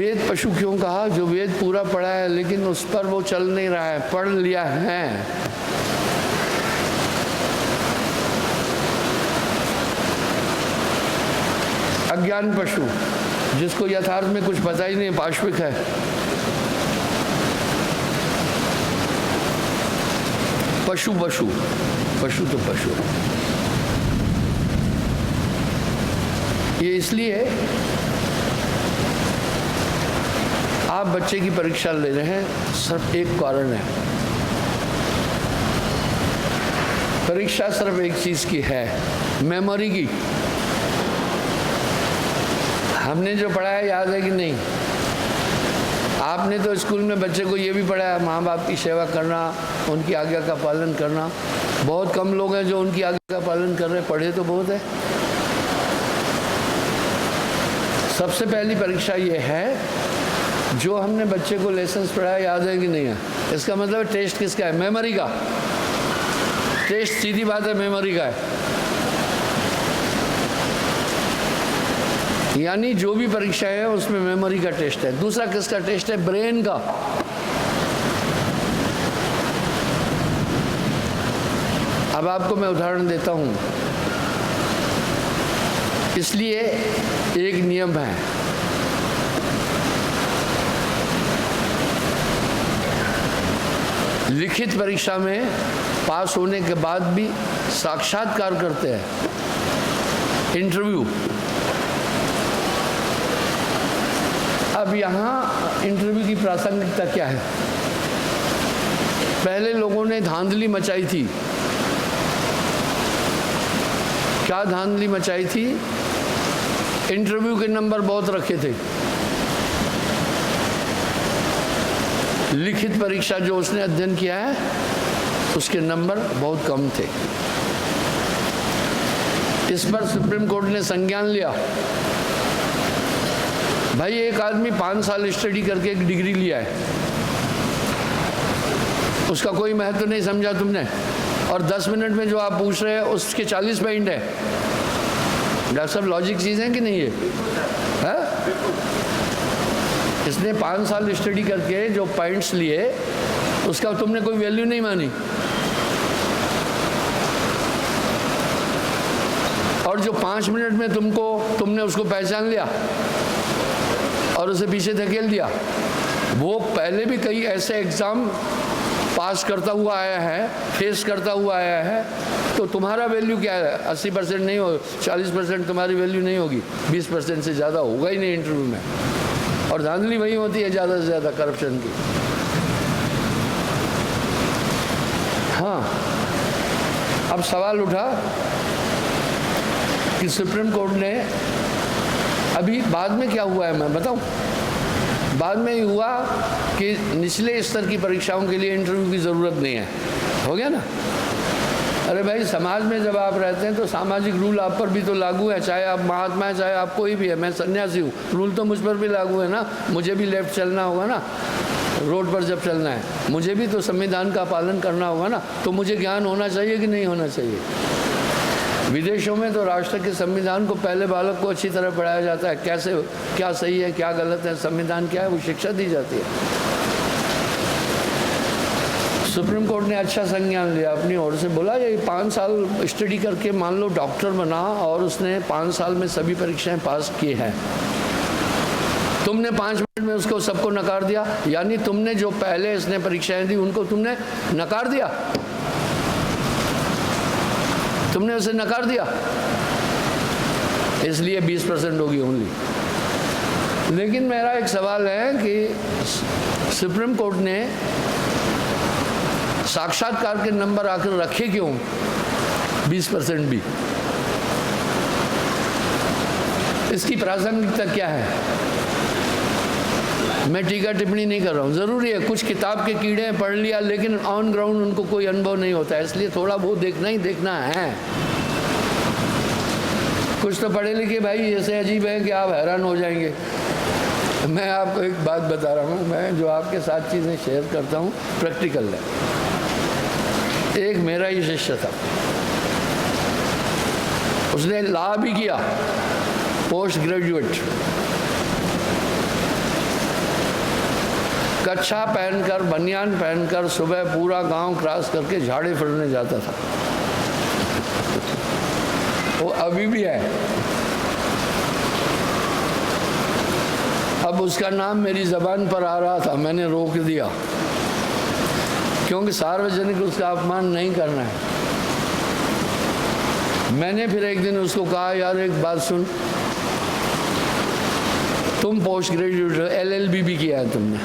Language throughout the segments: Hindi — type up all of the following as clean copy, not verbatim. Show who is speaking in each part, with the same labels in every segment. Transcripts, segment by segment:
Speaker 1: वेद पशु क्यों कहा? जो वेद पूरा पढ़ा है लेकिन उस पर वो चल नहीं रहा है, पढ़ लिया है। अज्ञान पशु, जिसको यथार्थ में कुछ पता ही नहीं, पाश्विक है। पशु पशु पशु तो पशु है। ये इसलिए आप बच्चे की परीक्षा ले रहे हैं, सिर्फ एक कारण है। परीक्षा सिर्फ एक चीज की है, मेमोरी की। हमने जो पढ़ा है याद है कि नहीं? आपने तो स्कूल में बच्चे को ये भी पढ़ाया, माँ बाप की सेवा करना, उनकी आज्ञा का पालन करना। बहुत कम लोग हैं जो उनकी आज्ञा का पालन कर रहे हैं, पढ़े तो बहुत है। सबसे पहली परीक्षा ये है, जो हमने बच्चे को लेसन्स पढ़ाया याद है कि नहीं है? इसका मतलब टेस्ट किसका है? मेमोरी का। टेस्ट सीधी बात है, मेमोरी का है। यानी जो भी परीक्षा है उसमें मेमोरी का टेस्ट है। दूसरा किसका टेस्ट है? ब्रेन का। अब आपको मैं उदाहरण देता हूं। इसलिए एक नियम है, लिखित परीक्षा में पास होने के बाद भी साक्षात्कार करते हैं, इंटरव्यू। अब यहाँ इंटरव्यू की प्रासंगिकता क्या है? पहले लोगों ने धांधली मचाई थी। क्या धांधली मचाई थी? इंटरव्यू के नंबर बहुत रखे थे। लिखित परीक्षा जो उसने अध्ययन किया है उसके नंबर बहुत कम थे। इस पर सुप्रीम कोर्ट ने संज्ञान लिया। भाई, एक आदमी 5 साल स्टडी करके एक डिग्री लिया है, उसका कोई महत्व नहीं समझा तुमने, और 10 मिनट में जो आप पूछ रहे हैं उसके 40 पॉइंट है। डॉक्टर साहब, लॉजिक चीज़ है कि नहीं है? इसने 5 साल स्टडी करके जो पॉइंट्स लिए उसका तुमने कोई वैल्यू नहीं मानी, और जो 5 मिनट में तुमने उसको पहचान लिया और उसे पीछे धकेल दिया। वो पहले भी कई ऐसे एग्जाम पास करता हुआ आया है, फेस करता हुआ आया है, तो तुम्हारा वैल्यू क्या है? 80% नहीं हो, 40% तुम्हारी वैल्यू नहीं होगी, 20% से ज़्यादा होगा ही नहीं इंटरव्यू में। और धांधली वही होती है ज़्यादा से ज़्यादा, करप्शन की। हाँ, अब सवाल उठा कि सुप्रीम कोर्ट ने, अभी बाद में क्या हुआ है मैं बताऊं? बाद में ही हुआ कि निचले स्तर की परीक्षाओं के लिए इंटरव्यू की ज़रूरत नहीं है। हो गया ना? अरे भाई, समाज में जब आप रहते हैं तो सामाजिक रूल आप पर भी तो लागू है, चाहे आप महात्मा है, चाहे आप कोई भी है। मैं सन्यासी हूँ, रूल तो मुझ पर भी लागू है ना। मुझे भी लेफ्ट चलना होगा ना, रोड पर जब चलना है, मुझे भी तो संविधान का पालन करना होगा ना। तो मुझे ज्ञान होना चाहिए कि नहीं होना चाहिए? विदेशों में तो राष्ट्र के संविधान को पहले बालक को अच्छी तरह पढ़ाया जाता है, कैसे, क्या सही है, क्या गलत है, संविधान क्या है, वो शिक्षा दी जाती है। सुप्रीम कोर्ट ने अच्छा संज्ञान लिया, अपनी ओर से बोला ये 5 साल स्टडी करके मान लो डॉक्टर बना और उसने 5 साल में सभी परीक्षाएं पास की हैं, तुमने 5 मिनट में उसको सबको नकार दिया। यानी तुमने जो पहले इसने परीक्षाएं दी उनको तुमने नकार दिया, तुमने उसे नकार दिया, इसलिए 20% होगी ओनली। लेकिन मेरा एक सवाल है कि सुप्रीम कोर्ट ने साक्षात्कार के नंबर आकर रखे क्यों 20% भी? इसकी प्रासंगिकता क्या है? मैं टीका टिप्पणी नहीं कर रहा हूँ। ज़रूरी है, कुछ किताब के कीड़े पढ़ लिया लेकिन ऑन ग्राउंड उनको कोई अनुभव नहीं होता है, इसलिए थोड़ा बहुत देखना ही देखना है। कुछ तो पढ़े लिखे भाई ऐसे अजीब है कि आप हैरान हो जाएंगे। मैं आपको एक बात बता रहा हूँ, मैं जो आपके साथ चीज़ें शेयर करता हूँ प्रैक्टिकल है। एक मेरा ही शिष्य था, उसने लॉ भी किया, पोस्ट ग्रेजुएट, कच्छा पहनकर, बनियान पहनकर सुबह पूरा गांव क्रॉस करके झाड़े फिरने जाता था। वो अभी भी है। अब उसका नाम मेरी ज़बान पर आ रहा था, मैंने रोक दिया, क्योंकि सार्वजनिक उसका अपमान नहीं करना है। मैंने फिर एक दिन उसको कहा, यार एक बात सुन, तुम पोस्ट ग्रेजुएट, LLB भी किया है तुमने,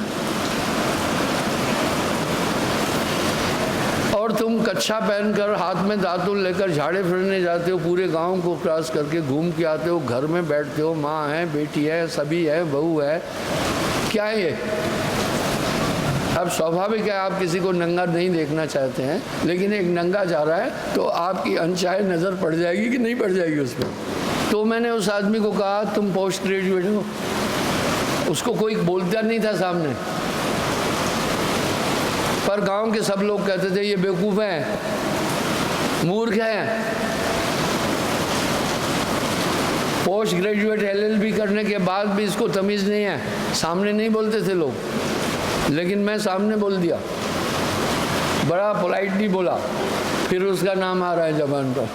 Speaker 1: और तुम कच्छा पहनकर हाथ में दातुन लेकर झाड़े फिरने जाते हो, पूरे गांव को क्रॉस करके घूम के आते हो, घर में बैठते हो, माँ है, बेटी है, सभी है, बहू है, क्या है ये? अब स्वाभाविक है आप किसी को नंगा नहीं देखना चाहते हैं, लेकिन एक नंगा जा रहा है तो आपकी अनचाहे नज़र पड़ जाएगी कि नहीं पड़ जाएगी उस पर। तो मैंने उस आदमी को कहा, तुम पोस्ट ग्रेजुएट हो। उसको कोई बोलता नहीं था सामने, पर गांव के सब लोग कहते थे ये बेवकूफ़ है, मूर्ख है। पोस्ट ग्रेजुएट LLB करने के बाद भी इसको तमीज़ नहीं है, सामने नहीं बोलते थे लोग, लेकिन मैं सामने बोल दिया, बड़ा पोलाइटली बोला, फिर उसका नाम आ रहा है ज़बान पर।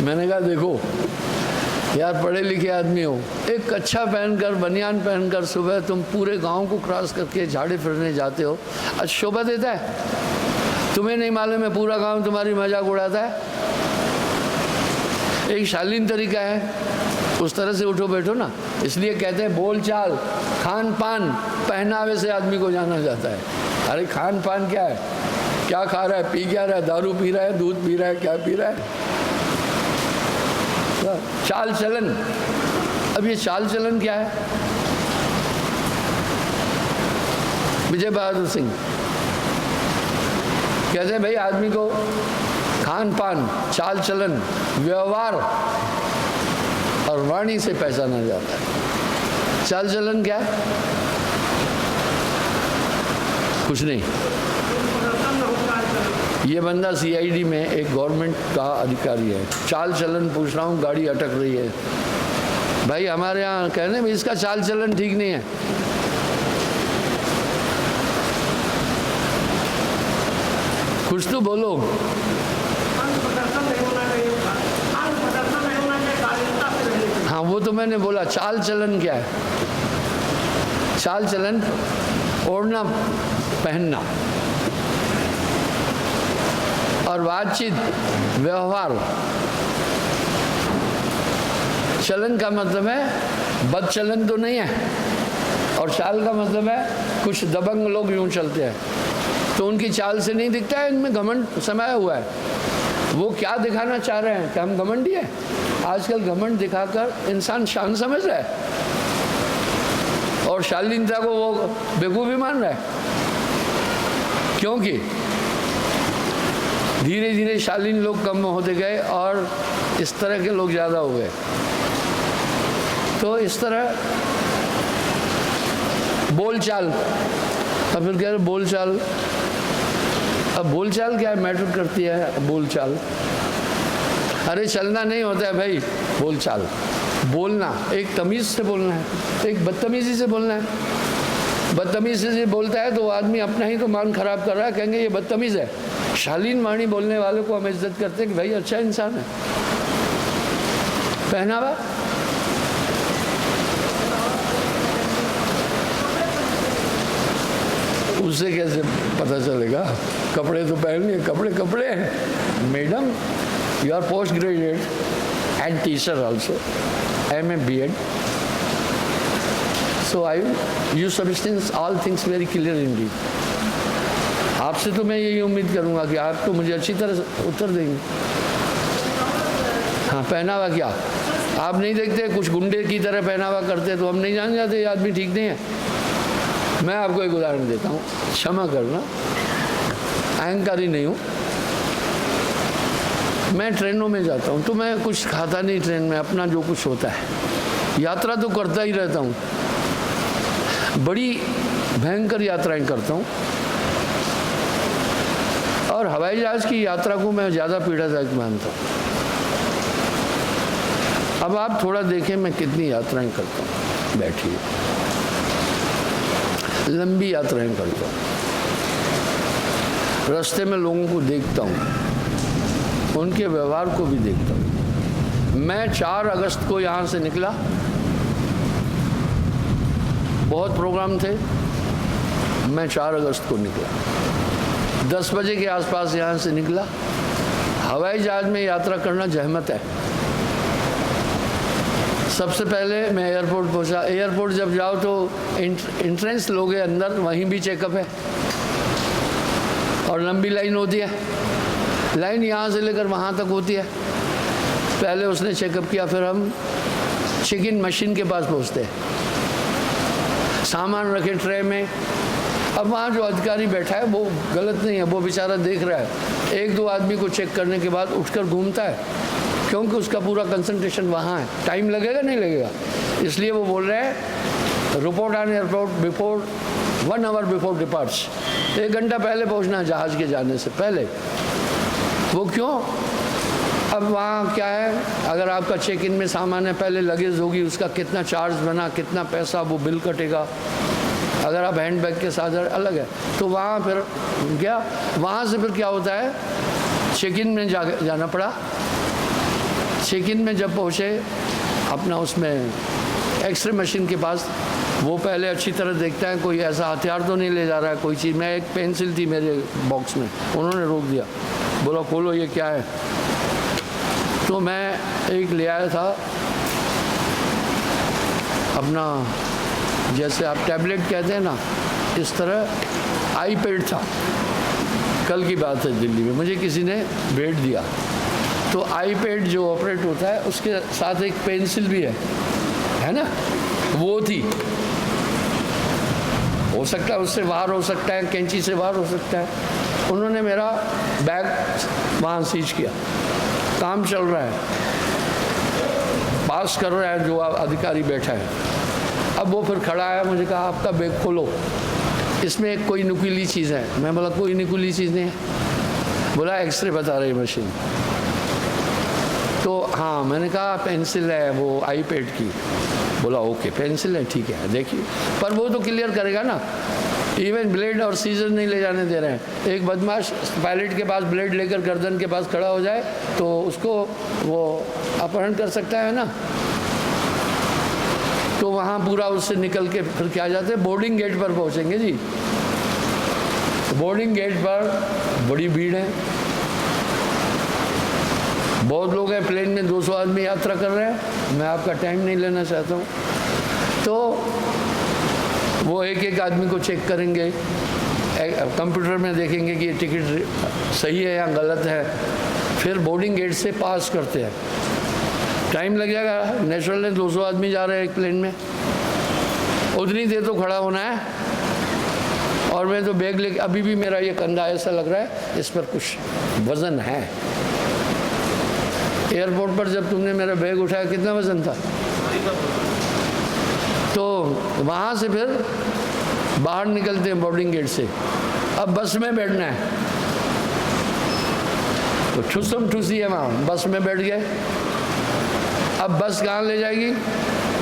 Speaker 1: मैंने कहा देखो यार, पढ़े लिखे आदमी हो, एक कच्छा पहनकर, बनियान पहनकर सुबह तुम पूरे गांव को क्रॉस करके झाड़े फिरने जाते हो, अच्छा शोभा देता है? तुम्हें नहीं मालूम है पूरा गांव तुम्हारी मजाक उड़ाता है? एक शालीन तरीका है, उस तरह से उठो बैठो ना। इसलिए कहते हैं बोल चाल, खान पान, पहनावे से आदमी को जाना जाता है। अरे खान पान क्या है? क्या खा रहा है, पी क्या रहा है, दारू पी रहा है, दूध पी रहा है, क्या पी रहा है? चाल चलन। अब ये चाल चलन क्या है? विजय बहादुर सिंह कहते हैं भाई आदमी को खान पान, चाल चलन, व्यवहार और वाणी से पहचाना जाता है। चाल चलन क्या है? कुछ नहीं। ये बंदा CID में एक गवर्नमेंट का अधिकारी है, चाल चलन पूछ रहा हूँ, गाड़ी अटक रही है। भाई हमारे यहाँ कहने में इसका चाल चलन ठीक नहीं है। कुछ तो बोलो। हाँ वो तो मैंने बोला, चाल चलन क्या है? चाल चलन ओढ़ना पहनना और बातचीत, व्यवहार। चलन का मतलब है बदचलन तो नहीं है, और चाल का मतलब है कुछ दबंग लोग यूं चलते हैं, तो उनकी चाल से नहीं दिखता है इनमें घमंड समाया हुआ है। वो क्या दिखाना चाह रहे हैं कि हम घमंडी है? आजकल घमंड दिखाकर इंसान शान समझ रहा है और शालीनता को वो बेवकूफ़ी मान रहा है, क्योंकि धीरे धीरे शालीन लोग कम होते गए और इस तरह के लोग ज़्यादा हो गए। तो इस तरह बोलचाल, अब फिर कह रहे बोलचाल। अब बोलचाल क्या है? मैटर करती है बोलचाल। अरे चलना नहीं होता है भाई, बोलचाल। बोलना एक तमीज़ से बोलना है, एक बदतमीज़ी से बोलना है। बदतमीज़ी से बोलता है तो वो आदमी अपना ही तो मान खराब कर रहा है, कहेंगे ये बदतमीज़ है। शालीन वाणी बोलने वालों को हम इज्जत करते हैं कि भाई अच्छा इंसान है। पहनावा, उससे कैसे पता चलेगा? कपड़े तो पहनिए, कपड़े कपड़े हैं। Madam, you R post graduate and teacher also, MA B.Ed. So you substance all things very clear indeed. आपसे तो मैं यही उम्मीद करूंगा कि आप तो मुझे अच्छी तरह उत्तर देंगे। हाँ, पहनावा क्या? आप नहीं देखते कुछ गुंडे की तरह पहनावा करते तो हम नहीं जान जाते ये आदमी ठीक नहीं है। मैं आपको एक उदाहरण देता हूँ, क्षमा करना, अहंकारी नहीं हूँ। मैं ट्रेनों में जाता हूँ तो मैं कुछ खाता नहीं ट्रेन में, अपना जो कुछ होता है। यात्रा तो करता ही रहता हूँ, बड़ी भयंकर यात्राएं करता हूँ, और हवाई जहाज़ की यात्रा को मैं ज़्यादा पीड़ादायक मानता हूँ। अब आप थोड़ा देखें मैं कितनी यात्राएं करता हूँ। बैठिए, लंबी यात्राएं करता हूँ, रास्ते में लोगों को देखता हूँ, उनके व्यवहार को भी देखता हूँ। मैं 4 अगस्त को यहाँ से निकला, बहुत प्रोग्राम थे, मैं 4 अगस्त को निकला, 10 बजे के आसपास यहाँ से निकला। हवाई जहाज़ में यात्रा करना जहमत है। सबसे पहले मैं एयरपोर्ट पहुँचा। एयरपोर्ट जब जाओ तो एंट्रेंस लोगे अंदर, वहीं भी चेकअप है और लंबी लाइन होती है। लाइन यहाँ से लेकर वहाँ तक होती है। पहले उसने चेकअप किया, फिर हम चेक इन मशीन के पास पहुँचते हैं, सामान रखे ट्रे में। अब वहाँ जो अधिकारी बैठा है वो गलत नहीं है, वो बेचारा देख रहा है, 1-2 आदमी को चेक करने के बाद उठकर घूमता है, क्योंकि उसका पूरा कंसंट्रेशन वहाँ है। टाइम लगेगा नहीं लगेगा, इसलिए वो बोल रहे हैं report on airport before 1 hour before departs. 1 घंटा पहले पहुँचना है जहाज़ के जाने से पहले। वो क्यों? अब वहाँ क्या है, अगर आपका चेक इन में सामान है, पहले लगेज होगी, उसका कितना चार्ज बना, कितना पैसा, वो बिल कटेगा। अगर आप हैंड बैग के साथ अलग है, तो वहाँ फिर क्या, वहाँ से फिर क्या होता है, चेक इन में जाना पड़ा। चेक इन में जब पहुँचे अपना उसमें एक्सरे मशीन के पास, वो पहले अच्छी तरह देखता है कोई ऐसा हथियार तो नहीं ले जा रहा है, कोई चीज़। मैं एक पेंसिल थी मेरे बॉक्स में, उन्होंने रोक दिया, बोला खोलो ये क्या है। तो मैं एक ले आया था अपना, जैसे आप टैबलेट कहते हैं ना, इस तरह आईपैड था। कल की बात है, दिल्ली में मुझे किसी ने भेंट दिया। तो आईपैड जो ऑपरेट होता है उसके साथ एक पेंसिल भी है ना, वो थी। हो सकता है उससे वार हो सकता है, कैंची से वार हो सकता है। उन्होंने मेरा बैग वहाँ सीज किया। काम चल रहा है, पास कर रहा है जो अधिकारी बैठा है। अब वो फिर खड़ा है, मुझे कहा आपका बैग खोलो, इसमें एक कोई नुकीली चीज़ है। मैं बोला कोई नुकीली चीज़ नहीं है। बोला एक्सरे बता रही मशीन। तो हाँ, मैंने कहा पेंसिल है वो आईपैड की। बोला ओके पेंसिल है, ठीक है देखिए। पर वो तो क्लियर करेगा ना, इवन ब्लेड और सीजर नहीं ले जाने दे रहे हैं। एक बदमाश पायलट के पास ब्लेड लेकर गर्दन के पास खड़ा हो जाए तो उसको वो अपहरण कर सकता है ना। तो वहाँ पूरा उससे निकल के फिर क्या जाते हैं, बोर्डिंग गेट पर पहुँचेंगे जी। बोर्डिंग गेट पर बड़ी भीड़ है, बहुत लोग हैं। प्लेन में 200 आदमी यात्रा कर रहे हैं। मैं आपका टाइम नहीं लेना चाहता हूँ। तो वो एक आदमी को चेक करेंगे, कंप्यूटर में देखेंगे कि ये टिकट सही है या गलत है, फिर बोर्डिंग गेट से पास करते हैं। टाइम लग जाएगा, नेचुरल है 200 आदमी जा रहे हैं एक प्लेन में, उतनी देर तो खड़ा होना है। और मैं तो बैग लेके, अभी भी मेरा ये कंधा ऐसा लग रहा है इस पर कुछ वज़न है। एयरपोर्ट पर जब तुमने मेरा बैग उठाया कितना वज़न था? तो वहाँ से फिर बाहर निकलते हैं बोर्डिंग गेट से। अब बस में बैठना है, तो ठुसम ठुसी है वहाँ, बस में बैठ गए। अब बस कहाँ ले जाएगी?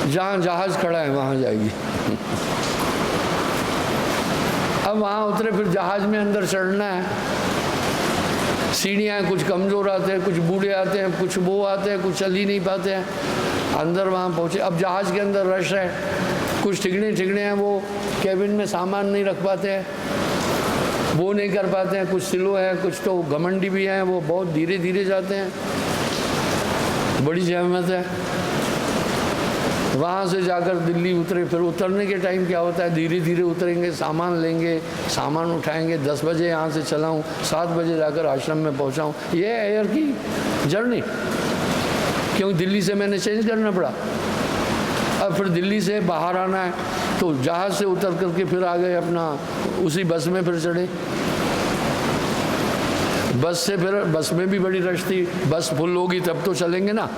Speaker 1: जहाँ जहाज़ खड़ा है वहाँ जाएगी। अब वहाँ उतरे, फिर जहाज़ में अंदर चढ़ना है। सीढ़ियाँ, कुछ कमज़ोर आते हैं, कुछ बूढ़े आते हैं, कुछ वो आते हैं, कुछ चल ही नहीं पाते हैं। अंदर वहाँ पहुँचे। अब जहाज़ के अंदर रश है, कुछ ठिगने हैं, वो कैबिन में सामान नहीं रख पाते हैं, वो नहीं कर पाते हैं। कुछ स्लो हैं, कुछ तो घमंडी भी हैं, वो बहुत धीरे धीरे जाते हैं। बड़ी जहमत है। वहाँ से जाकर दिल्ली उतरे। फिर उतरने के टाइम क्या होता है, धीरे धीरे उतरेंगे, सामान लेंगे, सामान उठाएंगे। 10 बजे यहाँ से चला हूँ, 7 बजे जाकर आश्रम में पहुँचा हूँ। ये है एयर की जर्नी। क्योंकि दिल्ली से मैंने चेंज करना पड़ा। अब फिर दिल्ली से बाहर आना है, तो जहाज़ से उतर करके फिर आ गए अपना, उसी बस में फिर चढ़े। बस से फिर, बस में भी बड़ी रश थी। बस फुल होगी तब तो चलेंगे ना।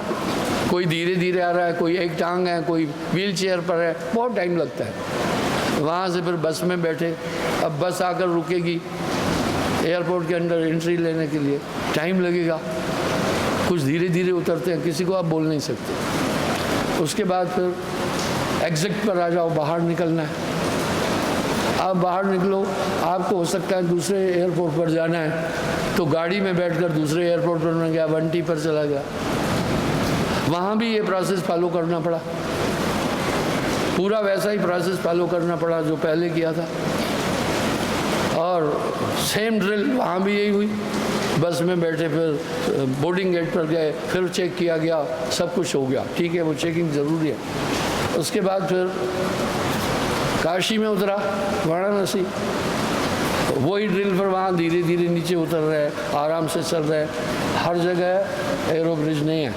Speaker 1: कोई धीरे धीरे आ रहा है, कोई एक टांग है, कोई व्हील चेयर पर है, बहुत टाइम लगता है। वहाँ से फिर बस में बैठे। अब बस आकर रुकेगी एयरपोर्ट के अंदर एंट्री लेने के लिए, टाइम लगेगा। कुछ धीरे धीरे उतरते हैं, किसी को आप बोल नहीं सकते। उसके बाद फिर एग्जिट पर आ जाओ, बाहर निकलना है। आप बाहर निकलो, आपको हो सकता है दूसरे एयरपोर्ट पर जाना है, तो गाड़ी में बैठकर दूसरे एयरपोर्ट पर मैं गया, 1T पर चला गया, वहाँ भी ये प्रोसेस फॉलो करना पड़ा, पूरा वैसा ही प्रोसेस फॉलो करना पड़ा जो पहले किया था। और सेम ड्रिल वहाँ भी यही हुई, बस में बैठे, फिर बोर्डिंग गेट पर गए, फिर चेक किया गया, सब कुछ हो गया, ठीक है, वो चेकिंग ज़रूरी है। उसके बाद फिर काशी में उतरा, वाराणसी, वही ड्रिल पर वहाँ धीरे धीरे नीचे उतर रहे, आराम से चल रहे। हर जगह एरो ब्रिज नहीं है,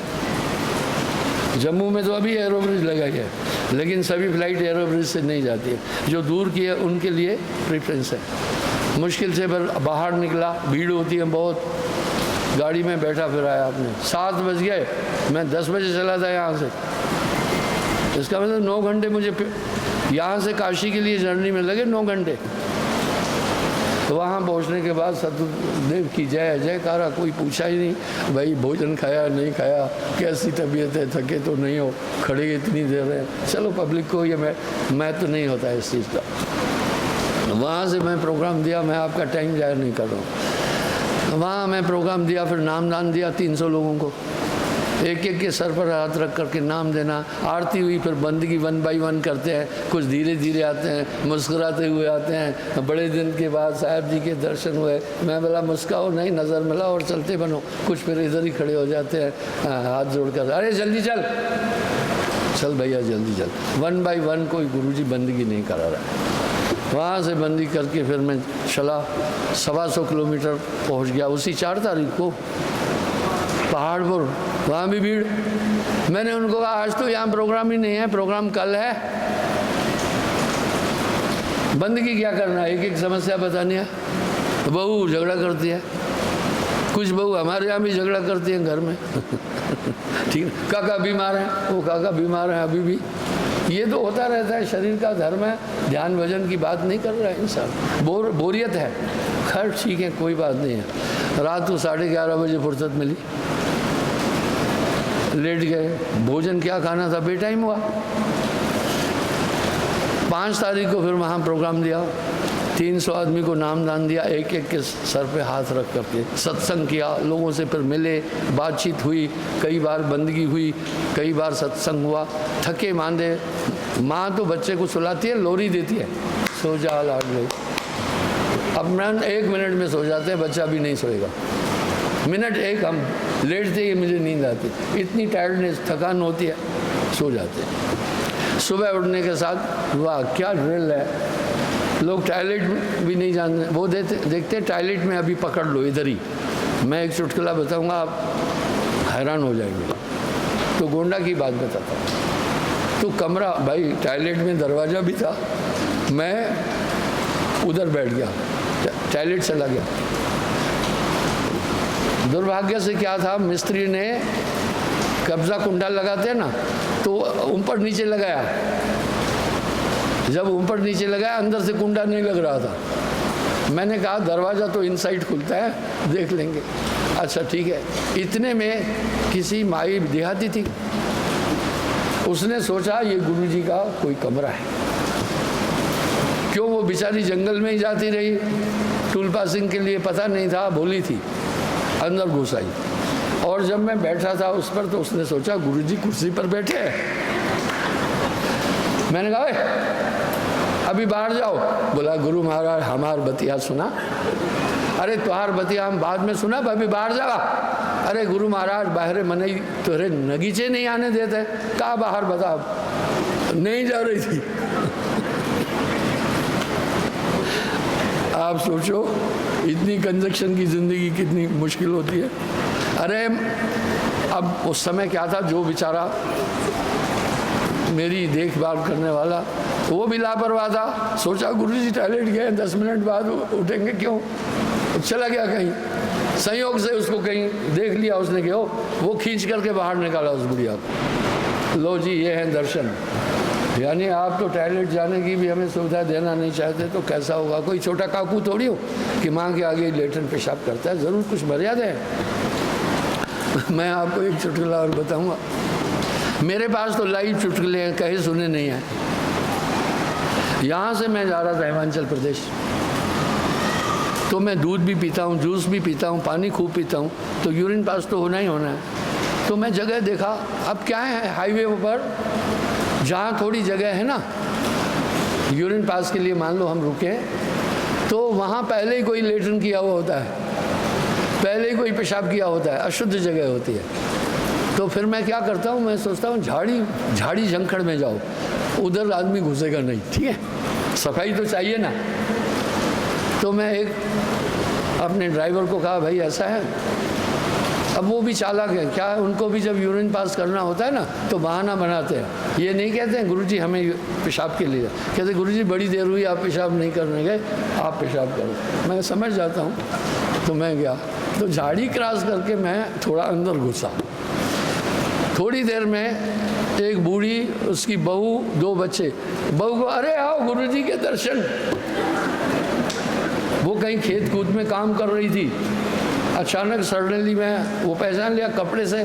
Speaker 1: जम्मू में तो अभी एरो ब्रिज लगा ही है, लेकिन सभी फ्लाइट एरो ब्रिज से नहीं जाती है, जो दूर की है उनके लिए प्रेफरेंस है। मुश्किल से फिर बाहर निकला, भीड़ होती है बहुत, गाड़ी में बैठा, फिर आया आपने 7 बज गए, मैं 10 बजे चला था यहाँ से, इसका मतलब 9 घंटे मुझे यहाँ से काशी के लिए जर्नी में लगे, 9 घंटे। तो वहाँ पहुँचने के बाद सतगुरुदेव की जय जयकारा, कोई पूछा ही नहीं भाई भोजन खाया नहीं खाया, कैसी तबीयत है, थके तो नहीं हो, खड़े इतनी देर है, चलो पब्लिक को ये मैं तो नहीं होता है इस चीज़ का। वहाँ से मैं प्रोग्राम दिया, मैं आपका टाइम जाहिर नहीं कर रहा हूँ, वहाँ मैं प्रोग्राम दिया, फिर नामदान दिया 300 लोगों को, एक एक के सर पर हाथ रख करके नाम देना। आरती हुई, फिर बंदगी 1 बाय 1 करते हैं, कुछ धीरे धीरे आते हैं, मुस्कुराते हुए आते हैं। बड़े दिन के बाद साहब जी के दर्शन हुए, मैं बोला मुस्काओ नहीं, नज़र मिलाओ और चलते बनो। कुछ फिर इधर ही खड़े हो जाते हैं हाथ जोड़कर, अरे जल्दी चल, चल भैया जल्दी चल। 1 बाय 1 कोई गुरुजी बंदगी नहीं करा रहा है। वहाँ से बंदी करके फिर मैं चला, 125 किलोमीटर पहुँच गया। उसी 4 तारीख को पहाड़पुर, वहाँ भी भीड़। मैंने उनको कहा आज तो यहाँ प्रोग्राम ही नहीं है, प्रोग्राम कल है, बंदगी क्या करना, एक एक समस्या बतानी है। बहू झगड़ा करती है, कुछ बहू हमारे यहाँ भी झगड़ा करती हैं घर में ठीक है, काका बीमार है, वो काका बीमार है अभी भी, ये तो होता रहता है, शरीर का धर्म है। ध्यान भजन की बात नहीं कर रहा है इंसान, बोरियत है। खैर ठीक है, कोई बात नहीं है। रात को 11:30 बजे फुर्सत मिली, लेट गए। भोजन क्या खाना था, बेटाइम हुआ। 5 तारीख को फिर वहाँ प्रोग्राम दिया, 300 आदमी को नामदान दिया, एक एक के सर पे हाथ रख करके सत्संग किया, लोगों से फिर मिले, बातचीत हुई, कई बार बंदगी हुई, कई बार सत्संग हुआ। थके मांदे, माँ तो बच्चे को सुलाती है, लोरी देती है, सो जा लाड ले। अब मैं 1 मिनट में सो जाते हैं, बच्चा भी नहीं सोएगा। मिनट एक हम लेटते ही मुझे नींद आती, इतनी टायर्डनेस, थकान होती है, सो जाते हैं। सुबह उठने के साथ वाह क्या ड्रिल है। लोग टॉयलेट भी नहीं जानते, वो देखते टॉयलेट में अभी पकड़ लो इधर ही। मैं एक चुटकुला बताऊंगा, आप हैरान हो जाएंगे। तो गोंडा की बात बताता हूँ। तो कमरा, भाई टॉयलेट में दरवाज़ा भी था, मैं उधर बैठ गया, टॉयलेट चला गया। दुर्भाग्य से क्या था, मिस्त्री ने कब्जा कुंडा लगाते हैं ना, तो ऊपर नीचे लगाया। जब ऊपर नीचे लगाया, अंदर से कुंडा नहीं लग रहा था। मैंने कहा दरवाज़ा तो इनसाइड खुलता है, देख लेंगे। अच्छा ठीक है। इतने में किसी माई देहाती थी, उसने सोचा ये गुरुजी का कोई कमरा है। क्यों, वो बेचारी जंगल में ही जाती रही, टूल पासिंग के लिए पता नहीं था, भोली थी, अंदर घुस आई। और जब मैं बैठा था उस पर, तो उसने सोचा गुरुजी कुर्सी पर बैठे हैं। मैंने कहा अभी बाहर जाओ। बोला गुरु महाराज हमार बतिया सुना। अरे तुहार बतिया हम बाद में सुना, अभी बाहर जावा। अरे गुरु महाराज बाहर मनई तोरे नगीचे नहीं आने देते। कहा बाहर बता, नहीं जा रही थी। आप सोचो इतनी कंजक्शन की ज़िंदगी कितनी मुश्किल होती है। अरे अब उस समय क्या था, जो बेचारा मेरी देखभाल करने वाला वो भी लापरवाह था। सोचा गुरुजी टॉयलेट गए, 10 मिनट बाद उठेंगे क्यों, चला गया कहीं। संयोग से उसको कहीं देख लिया उसने, कि वो खींच करके बाहर निकाला उस बुढ़िया को। लो जी ये है दर्शन। यानी आप तो टॉयलेट जाने की भी हमें सुविधा देना नहीं चाहते, तो कैसा होगा। कोई छोटा काकू थोड़ी हो कि माँ के आगे लेटन पेशाब करता है, ज़रूर कुछ मर्यादा है। मैं आपको एक चुटकुला और बताऊंगा। मेरे पास तो लाइव चुटकुले हैं, कहे सुने नहीं हैं। यहाँ से मैं जा रहा था हिमाचल प्रदेश, तो मैं दूध भी पीता हूँ, जूस भी पीता हूँ, पानी खूब पीता हूँ, तो यूरिन पास तो होना ही होना है। तो मैं जगह देखा, अब क्या है हाईवे पर जहाँ थोड़ी जगह है ना यूरिन पास के लिए, मान लो हम रुके तो वहाँ पहले ही कोई लेटरिन किया हुआ होता है, पहले ही कोई पेशाब किया होता है, अशुद्ध जगह होती है। तो फिर मैं क्या करता हूँ, मैं सोचता हूँ झाड़ी झंखड़ में जाओ, उधर आदमी घुसेगा नहीं, ठीक है, सफाई तो चाहिए ना। तो मैं एक अपने ड्राइवर को कहा, भाई ऐसा है, अब वो भी चालाक है, क्या है उनको भी जब यूरिन पास करना होता है ना तो बहाना बनाते हैं, ये नहीं कहते हैं गुरुजी हमें पेशाब के लिए, कहते गुरुजी बड़ी देर हुई आप पेशाब नहीं करने गए, आप पेशाब करो। मैं समझ जाता हूँ, तो मैं गया, तो झाड़ी क्रॉस करके मैं थोड़ा अंदर घुसा। थोड़ी देर में एक बूढ़ी, उसकी बहू, 2 बच्चे, बहू को अरे आओ गुरुजी के दर्शन। वो कहीं खेत कूद में काम कर रही थी, अचानक सडनली मैं वो पहचान लिया कपड़े से।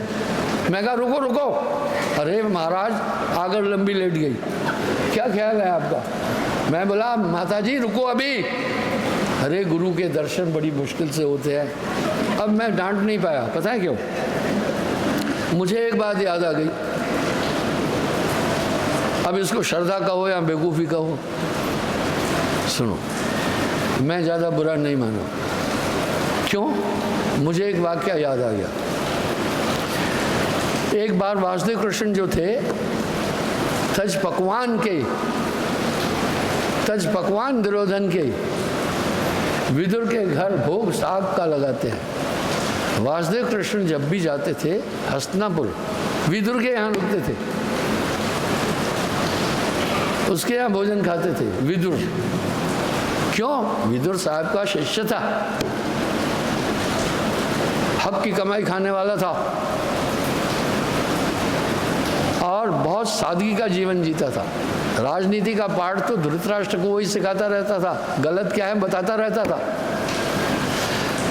Speaker 1: मैं कहा रुको रुको, अरे महाराज आगर लंबी लेट गई, क्या ख्याल है आपका? मैं बोला माता जी रुको अभी, अरे गुरु के दर्शन बड़ी मुश्किल से होते हैं। अब मैं डांट नहीं पाया, पता है क्यों? मुझे एक बात याद आ गई, अब इसको श्रद्धा कहो या बेवकूफ़ी कहो, सुनो मैं ज़्यादा बुरा नहीं माना। क्यों? मुझे एक वाक्य याद आ गया। एक बार वासुदेव कृष्ण जो थे तज पकवान दुर्योधन के विदुर के घर भोग साग का लगाते हैं। वासुदेव कृष्ण जब भी जाते थे हस्तिनापुर, विदुर के यहाँ रुकते थे, उसके यहाँ भोजन खाते थे विदुर। क्यों? विदुर साहब का शिष्य था, हक की कमाई खाने वाला था और बहुत सादगी का जीवन जीता था। राजनीति का पाठ तो धृतराष्ट्र को वही सिखाता रहता था, गलत क्या है बताता रहता था।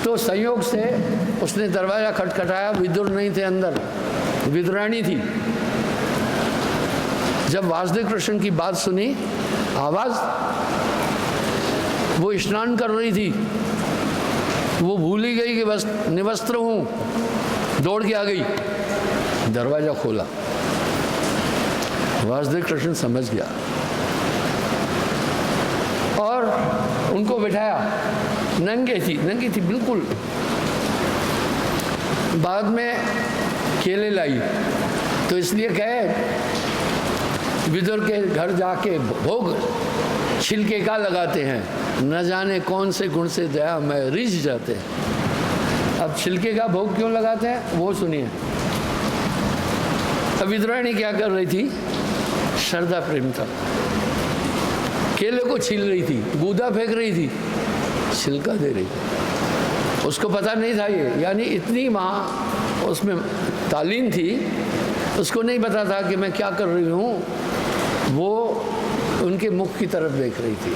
Speaker 1: तो संयोग से उसने दरवाजा खटखटाया, विदुर नहीं थे अंदर, विदुरानी थी। जब वासुदेव कृष्ण की बात सुनी, आवाज, वो स्नान कर रही थी, वो भूल ही गई कि बस निवस्त्र हूं, दौड़ के आ गई, दरवाजा खोला। वासुदेव कृष्ण समझ गया और उनको बिठाया। नंगी थी बिल्कुल। बाद में केले लाई, तो इसलिए कहे विदुर के घर जाके भोग छिलके का लगाते हैं, न जाने कौन से गुण से दया में रिझ जाते हैं। अब छिलके का भोग क्यों लगाते हैं वो सुनिए। अब विदुरानी क्या कर रही थी? श्रद्धा प्रेम था, केले को छील रही थी, गूदा फेंक रही थी, छिलका दे रही थी। उसको पता नहीं था ये, यानी इतनी माँ उसमें तालीम थी, उसको नहीं पता था कि मैं क्या कर रही हूँ। वो उनके मुख की तरफ देख रही थी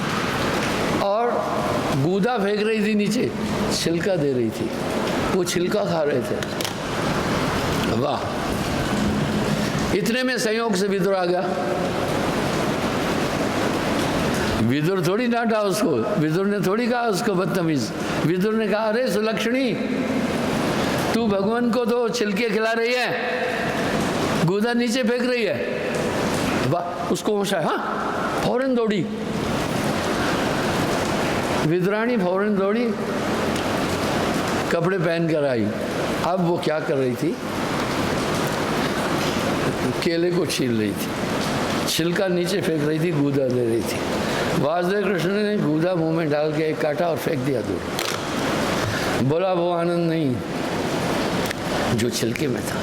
Speaker 1: और गूदा फेंक रही थी नीचे, छिलका दे रही थी, वो छिलका खा रहे थे। वाह! इतने में संयोग से विदुर आ गया। विदुर थोड़ी डांटा उसको, विदुर ने थोड़ी कहा उसको बदतमीज। विदुर ने कहा अरे सुलक्षणी, तू भगवान को तो छिलके खिला रही है, गूदा नीचे फेंक रही है। वाह! उसको होश आया, हाँ, फौरन दौड़ी विदुरानी, फौरन दौड़ी, कपड़े पहन कर आई। अब वो क्या कर रही थी? केले को छील रही थी, छिलका नीचे फेंक रही थी, गूदा दे रही थी। वासुदेव कृष्ण ने गूदा मुंह में डाल के एक काटा और फेंक दिया दूर। बोला वो आनंद नहीं जो छिलके में था।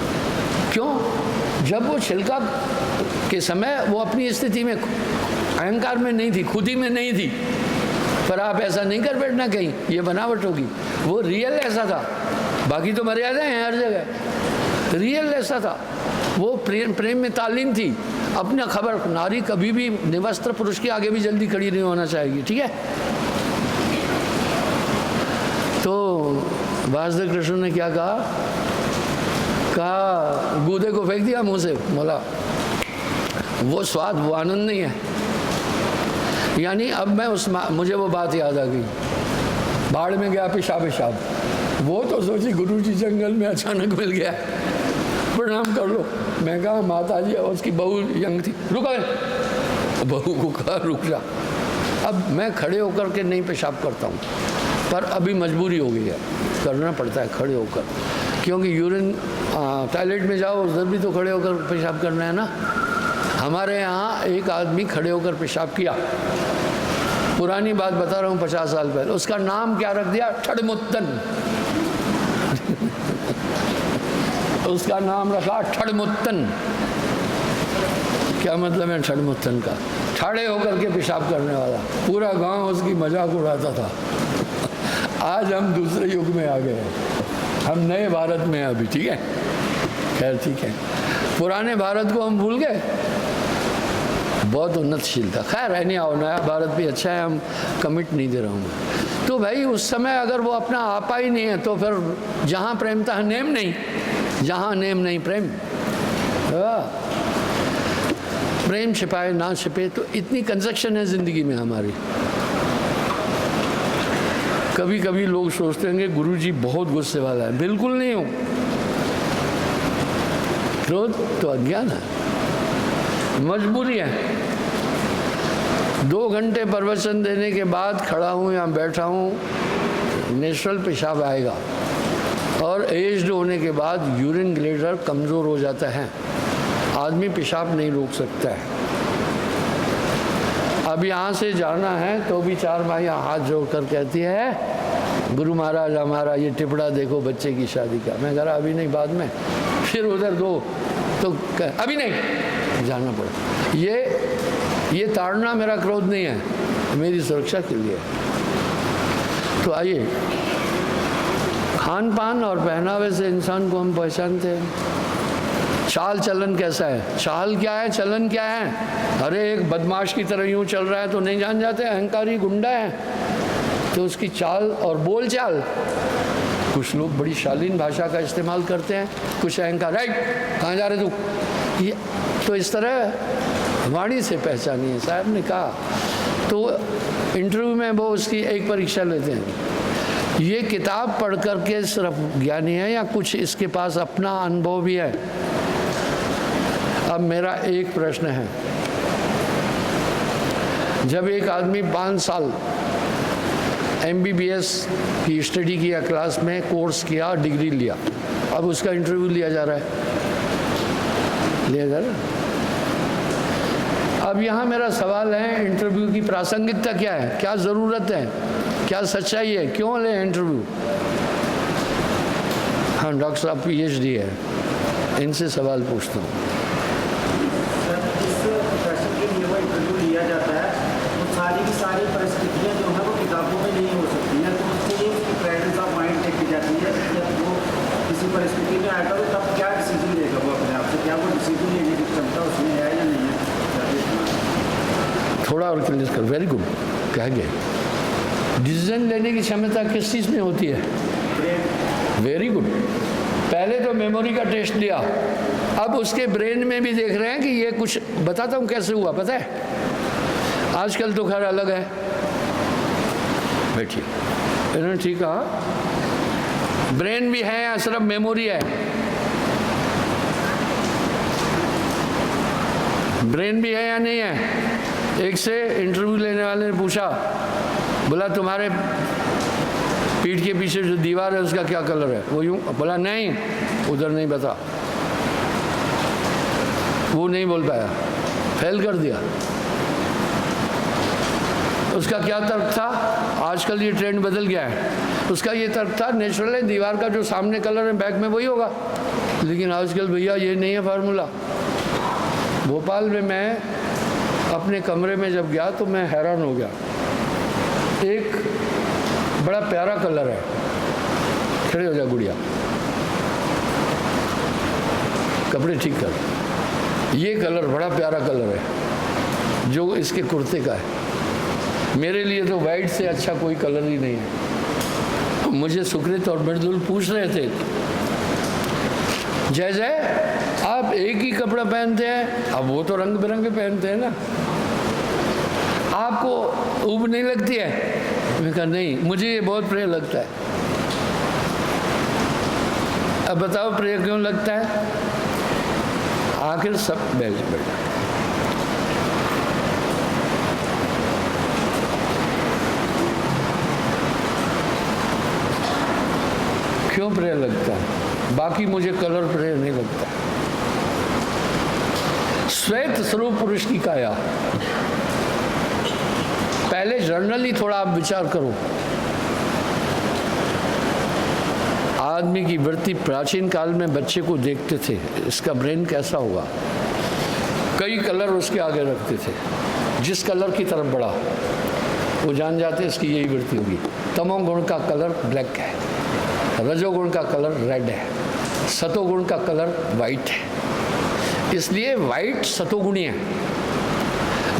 Speaker 1: क्यों? जब वो छिलका के समय वो अपनी स्थिति में, अहंकार में नहीं थी, खुदी में नहीं थी। पर आप ऐसा नहीं कर बैठना कहीं, ये बनावट होगी। वो रियल ऐसा था, बाकी तो मर्यादाएं हैं हर जगह। रियल ऐसा था, वो प्रेम में तालीम थी। अपना खबर, नारी कभी भी निवस्त्र पुरुष के आगे भी जल्दी खड़ी नहीं होना चाहेगी, ठीक है? तो वासुदेव कृष्ण ने क्या कहा गूदे को फेंक दिया मुंह से। बोला वो स्वाद, वो आनंद नहीं है। यानी अब मैं मुझे वो बात याद आ गई, बाढ़ में गया पेशाब, वो तो सोची गुरुजी जंगल में अचानक मिल गया, प्रणाम कर लो। मैं कहा माता जी, उसकी बहू यंग थी, रुको, बहू को कहा रुक जा। अब मैं खड़े होकर के नहीं पेशाब करता हूँ, पर अभी मजबूरी हो गई है, करना पड़ता है खड़े होकर, क्योंकि यूरिन टॉयलेट में जाओ उधर भी तो खड़े होकर पेशाब करना है ना। हमारे यहाँ एक आदमी खड़े होकर पेशाब किया, पुरानी बात बता रहा हूँ, 50 साल पहले। उसका नाम क्या रख दिया? ठड़मुत्तन। उसका नाम रखा ठड़मुत्तन। क्या मतलब है ठड़मुत्तन का? ठाड़े होकर के पेशाब करने वाला। पूरा गांव उसकी मजाक उड़ाता था। आज हम दूसरे युग में आ गए हैं, हम नए भारत में हैं अभी, ठीक है, खैर ठीक है। पुराने भारत को हम भूल गए, बहुत उन्नतशील था। खैर है नहीं, आओ, नया भारत भी अच्छा है, हम कमिट नहीं दे रहा हूँ। तो भाई उस समय अगर वो अपना आपा ही नहीं है तो फिर जहाँ प्रेम था नेम नहीं, जहाँ नेम नहीं प्रेम। प्रेम छिपाए ना छिपे, तो इतनी कंजक्शन है ज़िंदगी में हमारी। कभी कभी लोग सोचते हैं कि गुरुजी बहुत गुस्से वाला है, बिल्कुल नहीं हूँ। क्रोध तो अज्ञान है, मजबूरी है। 2 घंटे प्रवचन देने के बाद खड़ा हूँ या बैठा हूँ, नेचुरल पेशाब आएगा, और एज्ड होने के बाद यूरिन ग्लैंडर कमज़ोर हो जाता है, आदमी पेशाब नहीं रोक सकता है। अब यहाँ से जाना है तो भी 4 माइयाँ हाथ जोड़कर कहती है, गुरु महाराज हमारा ये टिपड़ा देखो बच्चे की शादी का। मैं कह रहा अभी नहीं, बाद में। फिर उधर 2 तो अभी नहीं, जाना पड़ा। ये ताड़ना मेरा क्रोध नहीं है, मेरी सुरक्षा के लिए। तो आइए, खान पान और पहनावे से इंसान को हम पहचानते हैं। चाल चलन कैसा है? चाल क्या है, चलन क्या है? अरे एक बदमाश की तरह यूँ चल रहा है तो नहीं जान जाते अहंकारी गुंडा है, तो उसकी चाल और बोल चाल। कुछ लोग बड़ी शालीन भाषा का इस्तेमाल करते हैं, कुछ अहंकार, राइट कहाँ जा रहे तू, ये तो इस तरह वाणी से पहचानिए, साहब ने कहा। तो इंटरव्यू में वो उसकी एक परीक्षा लेते हैं, ये किताब पढ़ करके सिर्फ ज्ञानी है या कुछ इसके पास अपना अनुभव भी है? अब मेरा एक प्रश्न है, जब एक आदमी 5 साल MBBS की स्टडी किया, क्लास में कोर्स किया, डिग्री लिया, अब उसका इंटरव्यू लिया जा रहा है, लिया जा रहा है। अब यहाँ मेरा सवाल है, इंटरव्यू की प्रासंगिकता क्या है, क्या ज़रूरत है, क्या सच्चाई है, क्यों ले इंटरव्यू? हाँ, डॉक्टर साहब PhD है, इनसे सवाल पूछता हूँ।
Speaker 2: सारी की सारी परिस्थितियाँ जो है वो किताबों में नहीं हो सकती हैं, तो उसके लिए उसकी प्रैक्टिस ऑफ माइंड देखी जाती है। जब वो किसी परिस्थिति में आएगा तो तब क्या डिसीजन लेगा वो अपने आप से, क्या वो डिसीजन लेने की क्षमता उसमें है या नहीं है?
Speaker 1: थोड़ा और क्लियर कर, वेरी गुड, कह गए। डिसीजन लेने की क्षमता किस चीज़ में होती है? Very good. पहले तो मेमोरी का टेस्ट लिया, अब उसके ब्रेन में भी देख रहे हैं कि ये कुछ, बताता हूँ कैसे हुआ, पता है? आजकल तो खैर अलग है, बैठिए, इन्होंने ठीक कहा। ब्रेन भी है या सिर्फ मेमोरी है? ब्रेन भी है या नहीं है? एक से इंटरव्यू लेने वाले ने पूछा, बोला तुम्हारे पीठ के पीछे जो दीवार है उसका क्या कलर है? वो यूं बोला, नहीं उधर नहीं बता। वो नहीं बोल पाया, फेल कर दिया। उसका क्या तर्क था? आजकल ये ट्रेंड बदल गया है। उसका ये तर्क था, नेचुरल है, दीवार का जो सामने कलर है बैक में वही होगा। लेकिन आजकल भैया ये नहीं है फार्मूला। भोपाल में मैं अपने कमरे में जब गया तो मैं हैरान हो गया। एक बड़ा प्यारा कलर है, खड़े हो जा गुड़िया, कपड़े ठीक कर। ये कलर बड़ा प्यारा कलर है जो इसके कुर्ते का है। मेरे लिए तो वाइट से अच्छा कोई कलर ही नहीं है। मुझे सुकृत और मृदुल पूछ रहे थे, जय जय आप एक ही कपड़ा पहनते हैं? अब वो तो रंग बिरंगे पहनते हैं ना। आपको ऊब नहीं लगती है? मैं कहा नहीं, मुझे ये बहुत प्रिय लगता है। अब बताओ प्रिय क्यों लगता है? आखिर सब बैठ क्यों प्रिय लगता है? बाकी मुझे कलर प्रिय नहीं लगता। श्वेत स्वरूप पुरुष की काया, पहले जर्नली थोड़ा आप विचार करो। आदमी की वृत्ति, प्राचीन काल में बच्चे को देखते थे, इसका ब्रेन कैसा होगा, कई कलर उसके आगे रखते थे, जिस कलर की तरफ बढ़ा वो जान जाते इसकी यही वृत्ति होगी। तमोगुण का कलर ब्लैक है, रजोगुण का कलर रेड है, सतोगुण का कलर वाइट है। इसलिए वाइट सतोगुणी है।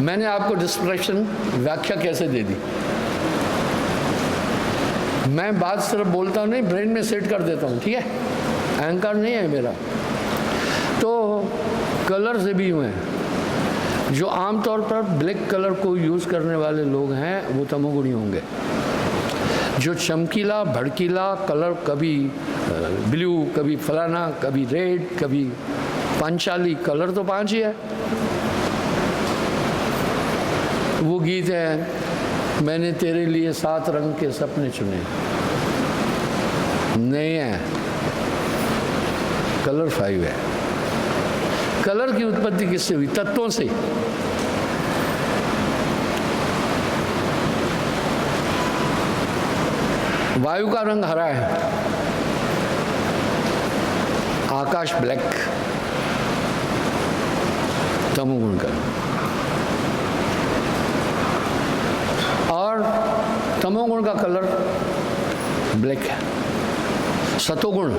Speaker 1: मैंने आपको डिस्क्रिप्शन व्याख्या कैसे दे दी, मैं बात सिर्फ बोलता नहीं, ब्रेन में सेट कर देता हूँ, ठीक है? अहंकार नहीं है मेरा। तो कलर से भी हुए हैं। जो आमतौर पर ब्लैक कलर को यूज़ करने वाले लोग हैं वो तमोगुणी होंगे। जो चमकीला भड़कीला कलर, कभी ब्लू, कभी फलाना, कभी रेड, कभी पांचाली, कलर तो 5 ही है। वो गीत है, मैंने तेरे लिए 7 रंग के सपने चुने, नहीं है, कलर 5 है। कलर की उत्पत्ति किससे हुई? तत्वों से। वायु का रंग हरा है, आकाश ब्लैक, तमोगुण का। और तमोगुण का कलर ब्लैक है, सतोगुण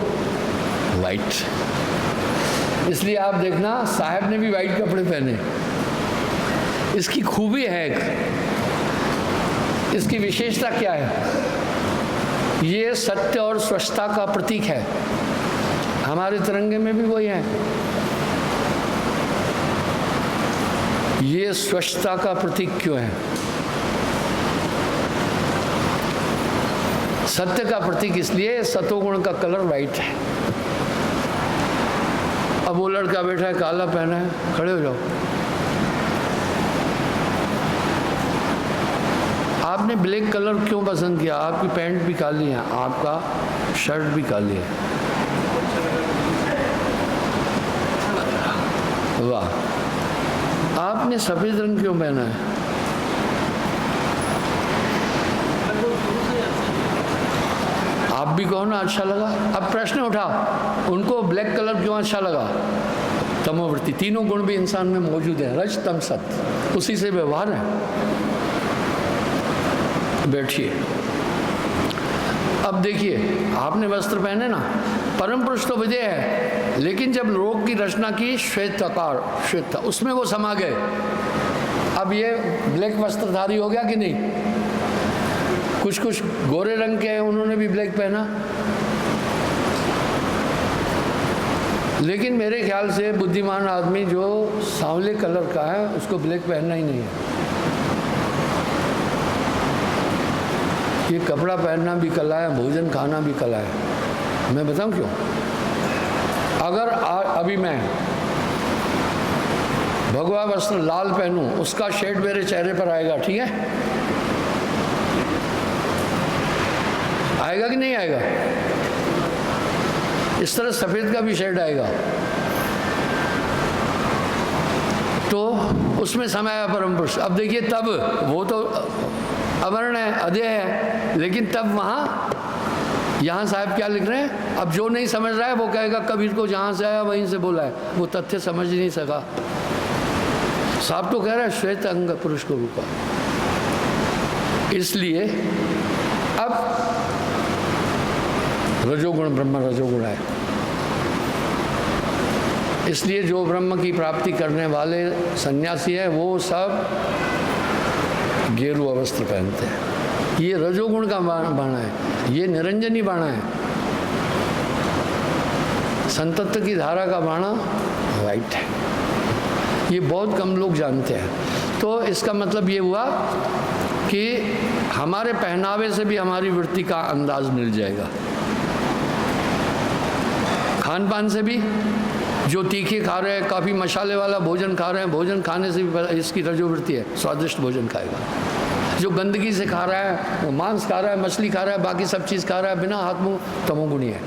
Speaker 1: वाइट। इसलिए आप देखना साहब ने भी वाइट कपड़े पहने। इसकी खूबी है एक, इसकी विशेषता क्या है? ये सत्य और स्वच्छता का प्रतीक है। हमारे तिरंगे में भी वही है, ये स्वच्छता का प्रतीक क्यों है? सत्य का प्रतीक इसलिए, सतोगुण का कलर वाइट है। अब वो लड़का बैठा है, काला पहना है, खड़े हो जाओ। आपने ब्लैक कलर क्यों पसंद किया? आपकी पैंट भी काली है, आपका शर्ट भी काली है, वाह। आपने सफेद रंग क्यों पहना है? आप भी कहो ना अच्छा लगा। अब प्रश्न उठा, उनको ब्लैक कलर क्यों अच्छा लगा? तमोवृत्ति, तीनों गुण भी इंसान में मौजूद है, रज तम सत, उसी से व्यवहार है। बैठिए। अब देखिए, आपने वस्त्र पहने ना, परम पुरुष तो विजय है, लेकिन जब लोक की रचना की श्वेताकार, श्वेत था, उसमें वो समा गए। अब ये ब्लैक वस्त्रधारी हो गया कि नहीं? कुछ कुछ गोरे रंग के हैं, उन्होंने भी ब्लैक पहना। लेकिन मेरे ख्याल से बुद्धिमान आदमी जो सांवले कलर का है उसको ब्लैक पहनना ही नहीं है। ये कपड़ा पहनना भी कला है, भोजन खाना भी कला है। मैं बताऊं क्यों? अगर अभी मैं भगवा वस्त्र लाल पहनूं, उसका शेड मेरे चेहरे पर आएगा, ठीक है? आएगा कि नहीं आएगा? इस तरह सफेद का भी शेड आएगा। तो उसमें समाया परम पुरुष। अब देखिए, तब वो तो अवर्ण है, अधेय है, लेकिन तब वहाँ, यहाँ साहब क्या लिख रहे हैं? अब जो नहीं समझ रहा है वो कहेगा कबीर को जहाँ से आया वहीं से बोला है, वो तथ्य समझ ही नहीं सका। साहब तो कह रहा है श्वेत अंग पुरुष को रूपा। इसलिए अब रजोगुण ब्रह्म रजोगुण है। इसलिए जो ब्रह्म की प्राप्ति करने वाले सन्यासी है वो सब गेरुआ वस्त्र पहनते हैं। ये रजोगुण का बाणा है, ये निरंजनी बाणा है। संतत्व की धारा का बाणा वाइट है। ये बहुत कम लोग जानते हैं। तो इसका मतलब ये हुआ कि हमारे पहनावे से भी हमारी वृत्ति का अंदाज मिल जाएगा, खान पान से भी। जो तीखे खा रहे हैं, काफ़ी मसाले वाला भोजन खा रहे हैं, भोजन खाने से भी इसकी रजोवृत्ति है, स्वादिष्ट भोजन खाएगा। जो गंदगी से खा रहा है, वो मांस खा रहा है, मछली खा रहा है, बाकी सब चीज़ खा रहा है, बिना हाथ मुँह, तमोगुणी है।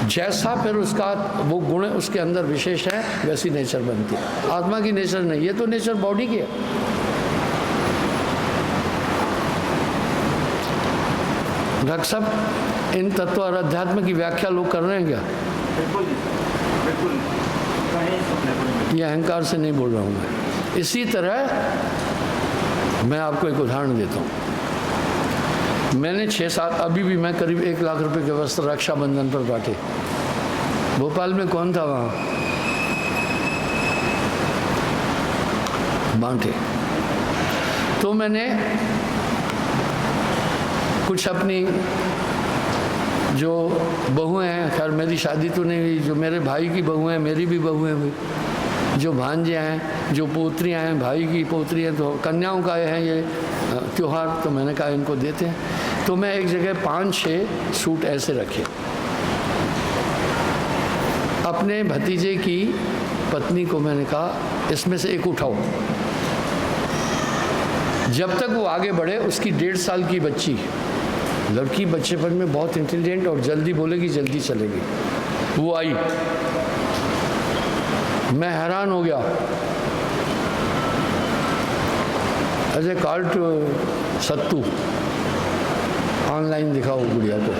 Speaker 1: जैसा फिर उसका वो गुण उसके अंदर विशेष है, वैसी नेचर बनती है। आत्मा की नेचर नहीं, ये तो नेचर बॉडी की है। डॉक्टर साहब, इन तत्व और अध्यात्म की व्याख्या लोग कर रहे हैं क्या?
Speaker 2: बिल्कुल बिल्कुल, कहीं सुनने को नहीं।
Speaker 1: ये अहंकार से नहीं बोल रहा हूँ मैं। इसी तरह मैं आपको एक उदाहरण देता हूँ। मैंने 6-7, अभी भी मैं करीब 1 लाख रुपए के वस्त्र रक्षाबंधन पर बांटे। भोपाल में कौन था वहाँ, बांटे। तो मैंने कुछ अपनी जो बहुएं हैं, खैर मेरी शादी तो नहीं हुई, जो मेरे भाई की बहुएं हैं, मेरी भी बहुएं हुई, जो भांजे हैं, जो पोत्रियां हैं, भाई की पोत्री हैं, तो कन्याओं का है ये त्यौहार, तो मैंने कहा इनको देते हैं। तो मैं एक जगह 5-6 सूट ऐसे रखे। अपने भतीजे की पत्नी को मैंने कहा इसमें से एक उठाओ। जब तक वो आगे बढ़े, उसकी 1.5 साल की बच्ची, लड़की बच्चेपन में बहुत इंटेलिजेंट और जल्दी बोलेगी, जल्दी चलेगी, वो आई। मैं हैरान हो गया। ऐसे कार्ट सत्तू ऑनलाइन दिखाओ गुड़िया को,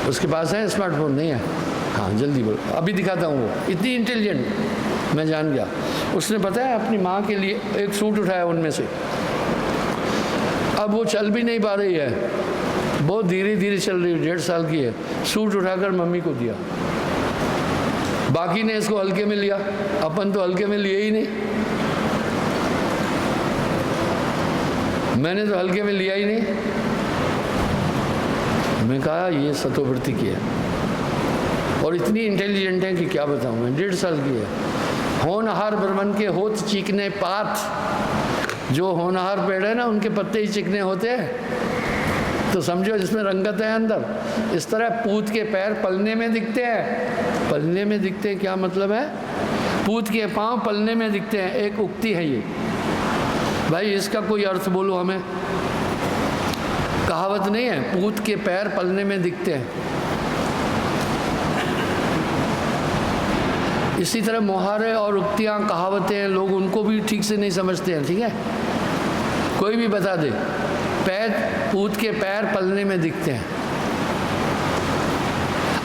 Speaker 1: उसके पास है स्मार्टफोन? नहीं है। हाँ जल्दी बोलो, अभी दिखाता हूँ। वो इतनी इंटेलिजेंट, मैं जान गया। उसने पता है अपनी माँ के लिए एक सूट उठाया उनमें से। अब वो चल भी नहीं पा रही है, बहुत धीरे धीरे चल रही है, 1.5 साल की है। सूट उठाकर मम्मी को दिया, बाकी ने इसको हल्के में लिया, अपन तो हल्के में लिए ही नहीं। मैंने तो हल्के में लिया ही नहीं। मैं कहा ये सतोवृत्ति की है, और इतनी इंटेलिजेंट है कि क्या बताऊं मैं। 1.5 साल की है। होनहार ब्रह्मन के होत चीकने पात। जो होनहार पेड़ है ना, उनके पत्ते ही चिकने होते हैं, तो समझो जिसमें रंगत है अंदर। इस तरह पूत के पैर पलने में दिखते हैं। पलने में दिखते हैं क्या मतलब है? पूत के पांव पलने में दिखते हैं, एक उक्ति है ये। भाई इसका कोई अर्थ बोलो हमें। कहावत नहीं है, पूत के पैर पलने में दिखते हैं। इसी तरह मुहारे और उक्तियाँ, कहावतें, लोग उनको भी ठीक से नहीं समझते हैं। ठीक है, कोई भी बता दे, पैर, पूत के पैर पलने में दिखते हैं।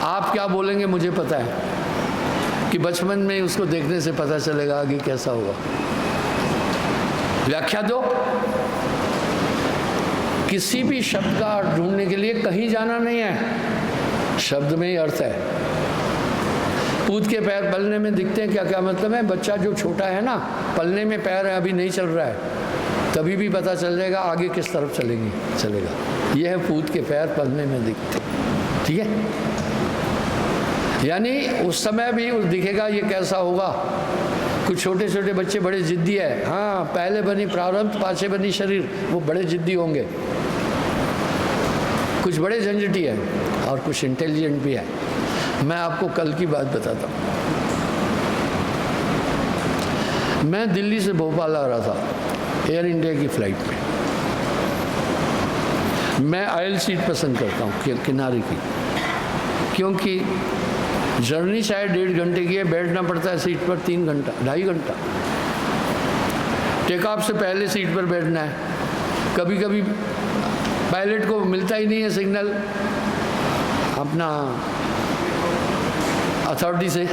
Speaker 1: आप क्या बोलेंगे मुझे पता है कि बचपन में ही उसको देखने से पता चलेगा आगे कैसा होगा। व्याख्या दो। किसी भी शब्द का अर्थ ढूंढने के लिए कहीं जाना नहीं है, शब्द में ही अर्थ है। पूत के पैर पलने में दिखते हैं, क्या क्या मतलब है? बच्चा जो छोटा है ना, पलने में पैर है, अभी नहीं चल रहा है, तभी भी पता चल जाएगा आगे किस तरफ चलेगा। यह है पूत के पैर पलने में दिखते। ठीक है, यानी उस समय भी दिखेगा ये कैसा होगा। कुछ छोटे छोटे बच्चे बड़े जिद्दी है, हाँ, पहले बनी प्रारब्ध पाछे बनी शरीर, वो बड़े जिद्दी होंगे। कुछ बड़े झंझटी है और कुछ इंटेलिजेंट भी है। मैं आपको कल की बात बताता हूँ। मैं दिल्ली से भोपाल आ रहा था एयर इंडिया की फ्लाइट में। मैं आयल सीट पसंद करता हूँ, किनारे की, क्योंकि जर्नी चाहे 1.5 घंटे की है, बैठना पड़ता है सीट पर 3 घंटा 2.5 घंटा। टेक ऑफ से पहले सीट पर बैठना है। कभी कभी पायलट को मिलता ही नहीं है सिग्नल अपना अथॉरिटी से,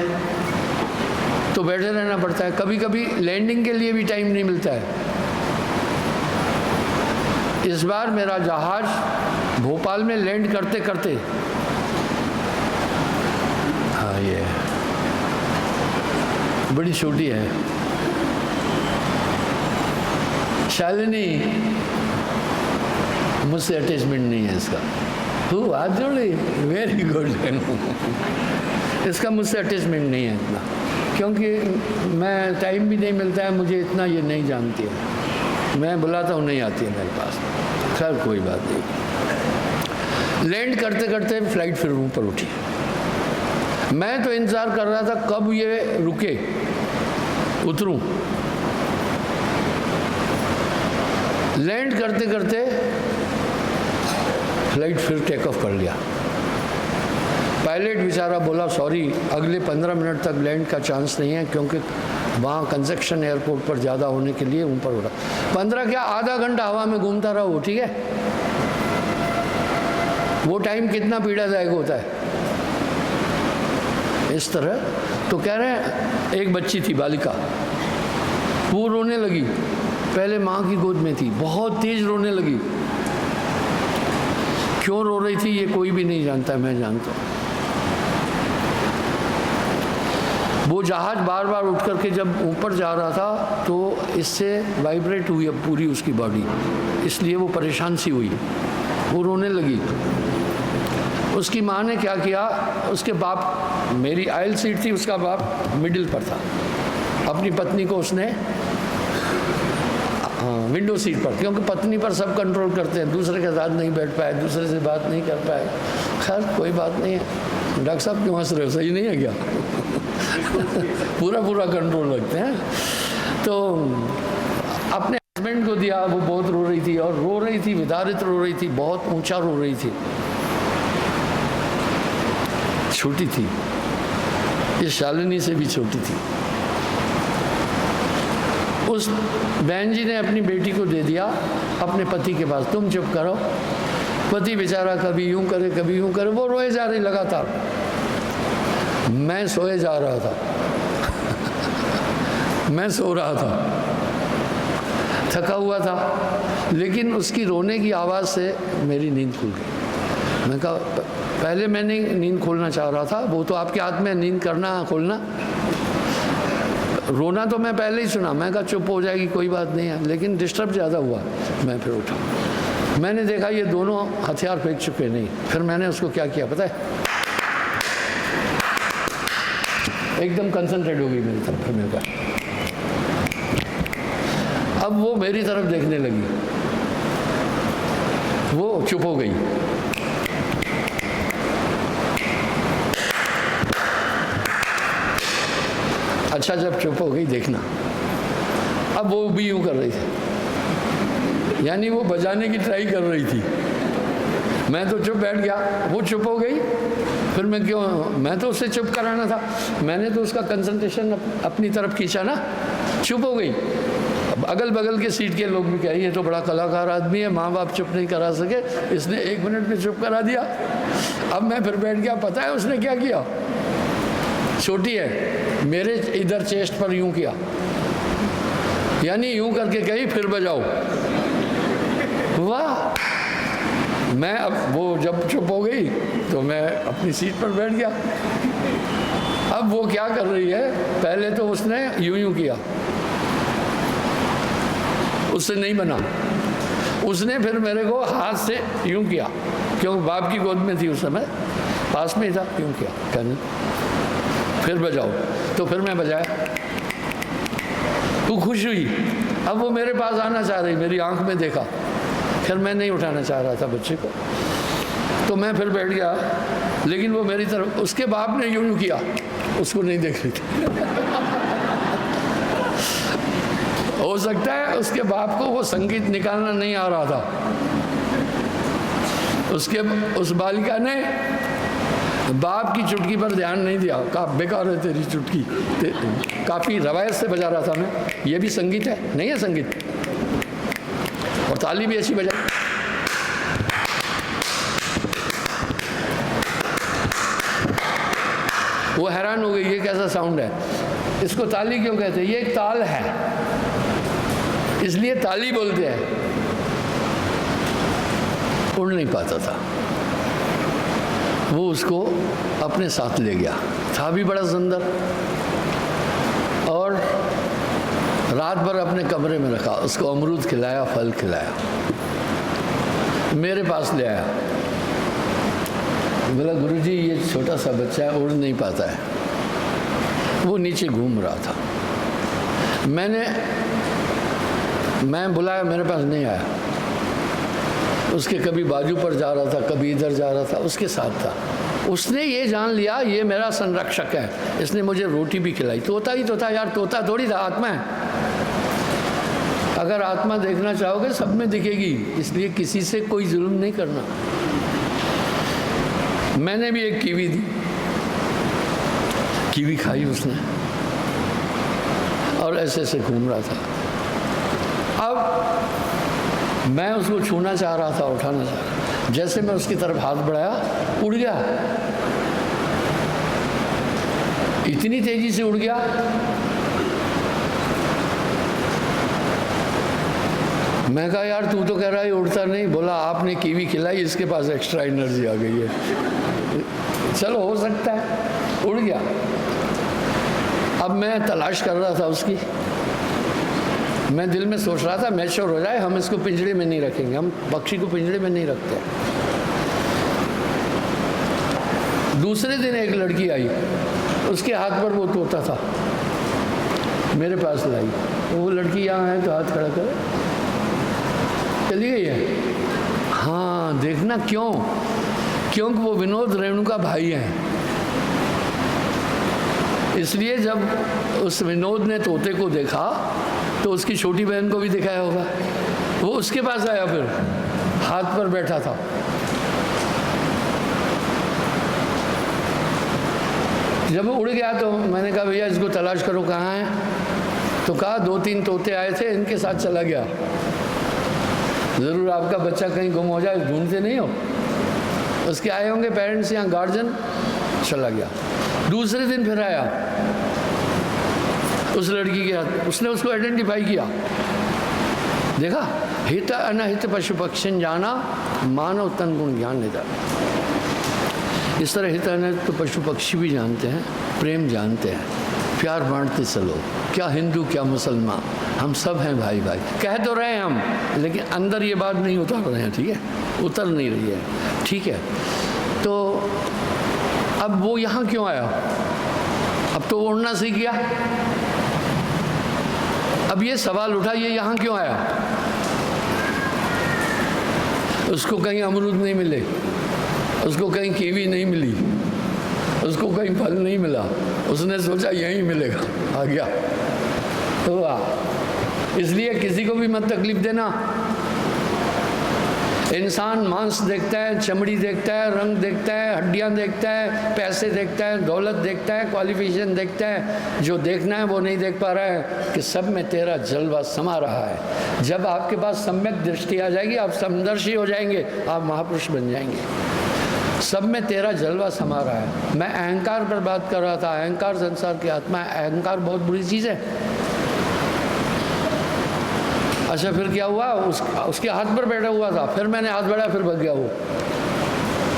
Speaker 1: तो बैठे रहना पड़ता है। कभी कभी लैंडिंग के लिए भी टाइम नहीं मिलता है। इस बार मेरा जहाज भोपाल में लैंड करते करते, हाँ ये बड़ी छोटी है, शालिनी, मुझसे अटैचमेंट नहीं है इसका। तू हाथ जोड़ ली, वेरी गुड। इसका मुझसे अटैचमेंट नहीं है इतना। क्योंकि मैं टाइम भी नहीं मिलता है मुझे इतना, ये नहीं जानती है, मैं बुलाता हूँ नहीं आती है मेरे पास। खैर कोई बात नहीं। लैंड करते करते फ़्लाइट फिर ऊपर उठी। मैं तो इंतज़ार कर रहा था कब ये रुके, उतरूं। लैंड करते करते फ्लाइट फिर टेक ऑफ कर लिया। पायलट बेचारा बोला सॉरी, अगले 15 मिनट तक लैंड का चांस नहीं है, क्योंकि वहाँ कंजक्शन एयरपोर्ट पर ज़्यादा होने के लिए ऊपर हो रहा। 15 क्या, आधा घंटा हवा में घूमता रहा वो, ठीक है। वो टाइम कितना पीड़ादायक होता है। इस तरह तो कह रहे हैं, एक बच्ची थी बालिका, वो रोने लगी, पहले माँ की गोद में थी, बहुत तेज रोने लगी। क्यों रो रही थी ये कोई भी नहीं जानता, मैं जानता हूँ। वो जहाज़ बार बार उठ करके जब ऊपर जा रहा था तो इससे वाइब्रेट हुई अब पूरी उसकी बॉडी, इसलिए वो परेशान सी हुई, वो रोने लगी। उसकी माँ ने क्या किया, उसके बाप, मेरी आयल सीट थी, उसका बाप मिडिल पर था, अपनी पत्नी को उसने विंडो सीट पर, क्योंकि पत्नी पर सब कंट्रोल करते हैं, दूसरे के साथ नहीं बैठ पाए, दूसरे से बात नहीं कर पाए। खैर कोई बात नहीं है। डॉक्टर साहब क्यों हंस रहे हो, सही नहीं है क्या? पूरा कंट्रोल रखते हैं। तो अपने हस्बैंड को दिया, वो बहुत रो रही थी, और रो रही थी, विदारित रो रही थी, बहुत ऊंचा रो रही थी, छोटी थी, ये शालिनी से भी छोटी थी। उस बहन जी ने अपनी बेटी को दे दिया अपने पति के पास, तुम चुप करो। पति बेचारा कभी यूं करे कभी यूं करे, वो रोए जा रही लगातार। मैं सोए जा रहा था मैं सो रहा था, थका हुआ था, लेकिन उसकी रोने की आवाज़ से मेरी नींद खुल गई। मैं कहा, पहले मैं नहीं नींद खोलना चाह रहा था, वो तो आपके हाथ में नींद करना खोलना। रोना तो मैं पहले ही सुना, मैं कहा चुप हो जाएगी कोई बात नहीं है, लेकिन डिस्टर्ब ज़्यादा हुआ। मैं फिर उठा, मैंने देखा ये दोनों हथियार फेंक चुके नहीं। फिर मैंने उसको क्या किया पता है, एकदम कंसंट्रेट हो गई मेरी तरफ। फिर मैंने कहा, अब वो मेरी तरफ देखने लगी, वो चुप हो गई। अच्छा, जब चुप हो गई देखना, अब वो भी यूँ कर रही थी, यानी वो बजाने की ट्राई कर रही थी। मैं तो चुप बैठ गया, वो चुप हो गई। फिर मैं क्यों, मैं तो उससे चुप कराना था, मैंने तो उसका कंसंट्रेशन अपनी तरफ खींचा ना, चुप हो गई। अब अगल बगल के सीट के लोग भी कहें ये तो बड़ा कलाकार आदमी है, माँ बाप चुप नहीं करा सके, इसने 1 मिनट में चुप करा दिया। अब मैं फिर बैठ गया, पता है उसने क्या किया, छोटी है, मेरे इधर चेस्ट पर यूं किया, यानी यूं करके कही फिर बजाओ। वाह! मैं अब वो जब चुप हो गई तो मैं अपनी सीट पर बैठ गया। अब वो क्या कर रही है, पहले तो उसने यूं किया, उससे नहीं बना, उसने फिर मेरे को हाथ से यूं किया, क्योंकि बाप की गोद में थी उस समय, पास में ही था, यूं किया, कहने फिर बजाओ। तो फिर मैं बजाया, वो खुश हुई। अब वो मेरे पास आना चाह रही, मेरी आंख में देखा, फिर मैं नहीं उठाना चाह रहा था बच्चे को, तो मैं फिर बैठ गया, लेकिन वो मेरी तरफ, उसके बाप ने यूं किया, उसको नहीं देख रही थी। हो सकता है उसके बाप को वो संगीत निकालना नहीं आ रहा था। उस बालिका ने बाप की चुटकी पर ध्यान नहीं दिया, कहा बेकार है तेरी चुटकी। काफ़ी रवायत से बजा रहा था मैं, ये भी संगीत है, नहीं है संगीत, और ताली भी ऐसी बजाई। वो हैरान हो गई, ये कैसा साउंड है, इसको ताली क्यों कहते हैं, ये एक ताल है, इसलिए ताली बोलते हैं। उड़ नहीं पाता था, वो उसको अपने साथ ले गया, था भी बड़ा सुंदर, और रात भर अपने कमरे में रखा, उसको अमरूद खिलाया, फल खिलाया, मेरे पास ले आया। बोला गुरुजी ये छोटा सा बच्चा है, उड़ नहीं पाता है। वो नीचे घूम रहा था। मैं बुलाया, मेरे पास नहीं आया। उसके कभी बाजू पर जा रहा था, कभी इधर जा रहा था, उसके साथ था। उसने ये जान लिया ये मेरा संरक्षक है, इसने मुझे रोटी भी खिलाई। तोता ही तो था यार, तोता थोड़ी था, आत्मा है। अगर आत्मा देखना चाहोगे सब में दिखेगी, इसलिए किसी से कोई जुल्म नहीं करना। मैंने भी एक कीवी दी, कीवी खाई उसने, और ऐसे ऐसे घूम रहा था। अब मैं उसको छूना चाह रहा था, उठाना चाह रहा था। जैसे मैं उसकी तरफ हाथ बढ़ाया, उड़ गया, इतनी तेजी से उड़ गया। मैं कहा यार तू तो कह रहा है उड़ता नहीं। बोला आपने कीवी खिलाई, इसके पास एक्स्ट्रा एनर्जी आ गई है। चलो हो सकता है, उड़ गया। अब मैं तलाश कर रहा था उसकी। मैं दिल में सोच रहा था मैच्योर हो जाए, हम इसको पिंजरे में नहीं रखेंगे, हम पक्षी को पिंजरे में नहीं रखते। दूसरे दिन एक लड़की आई, उसके हाथ पर वो तोता था, मेरे पास लाई। वो लड़की यहाँ है तो हाथ खड़ा करे, चली गई है। हाँ देखना क्यों, क्योंकि वो विनोद रेणु का भाई है। इसलिए जब उस विनोद ने तोते को देखा तो उसकी छोटी बहन को भी दिखाया होगा। वो उसके पास आया, फिर हाथ पर बैठा था। जब वो उड़ गया तो मैंने कहा भैया इसको तलाश करो कहाँ है। तो कहा 2-3 तोते आए थे, इनके साथ चला गया। ज़रूर आपका बच्चा कहीं गुम हो जाए, ढूंढते नहीं हो। उसके आए होंगे पेरेंट्स या गार्जियन, चला गया। दूसरे दिन फिर आया उस लड़की के हाथ, उसने उसको आइडेंटिफाई किया। देखा, हित अनहित पशु पक्षी जाना, मानव तन गुण ज्ञान निधान। इस तरह हित अनहित तो पशु पक्षी भी जानते हैं, प्रेम जानते हैं, प्यार बांटते चलो। क्या हिंदू क्या मुसलमान, हम सब हैं भाई भाई। कह तो रहे हैं हम, लेकिन अंदर ये बात नहीं उतार रहे हैं, ठीक है, उतर नहीं रही है, ठीक है। तो अब वो यहाँ क्यों आया? अब तो वो उड़ना सीख गया। अब ये सवाल उठा, ये यहाँ क्यों आया? उसको कहीं अमरूद नहीं मिले, उसको कहीं कीवी नहीं मिली, उसको कहीं फल नहीं मिला, उसने सोचा यहीं मिलेगा, आ गया। तो इसलिए किसी को भी मत तकलीफ देना। इंसान मांस देखता है, चमड़ी देखता है, रंग देखता है, हड्डियां देखता है, पैसे देखता है, दौलत देखता है, क्वालिफिकेशन देखता है। जो देखना है वो नहीं देख पा रहा है कि सब में तेरा जलवा समा रहा है। जब आपके पास सम्यक दृष्टि आ जाएगी, आप समदर्शी हो जाएंगे, आप महापुरुष बन जाएंगे। सब में तेरा जलवा समा रहा है। मैं अहंकार पर बात कर रहा था। अहंकार संसार की आत्मा है। अहंकार बहुत बुरी चीज़ है। अच्छा फिर क्या हुआ? उसके हाथ पर बैठा हुआ था, फिर मैंने हाथ बढ़ाया, फिर भग गया वो।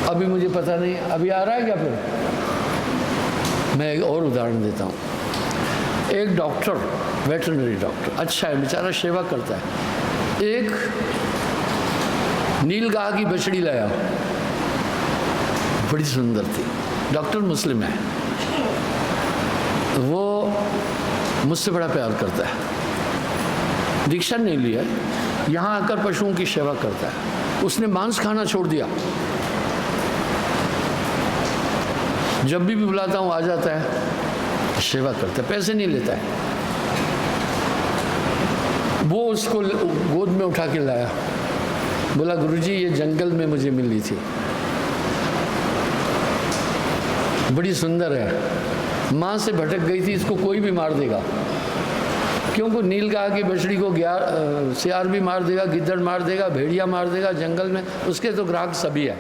Speaker 1: अभी मुझे पता नहीं अभी आ रहा है क्या। फिर मैं एक और उदाहरण देता हूँ। एक डॉक्टर, वेटरनरी डॉक्टर, अच्छा है बेचारा, सेवा करता है। एक नीलगाह की बछड़ी लाया, बड़ी सुंदर थी। डॉक्टर मुस्लिम है, वो मुझसे बड़ा प्यार करता है। दीक्षा नहीं लिया, यहाँ आकर पशुओं की सेवा करता है। उसने मांस खाना छोड़ दिया। जब भी बुलाता हूँ आ जाता है, सेवा करता है, पैसे नहीं लेता है। वो उसको गोद में उठा के लाया, बोला गुरुजी ये जंगल में मुझे मिली थी, बड़ी सुंदर है, माँ से भटक गई थी, इसको कोई भी मार देगा। क्योंकि नीलगाह की बछड़ी को सियार भी मार देगा, गिद्दड़ मार देगा, भेड़िया मार देगा जंगल में, उसके तो ग्राहक सभी है।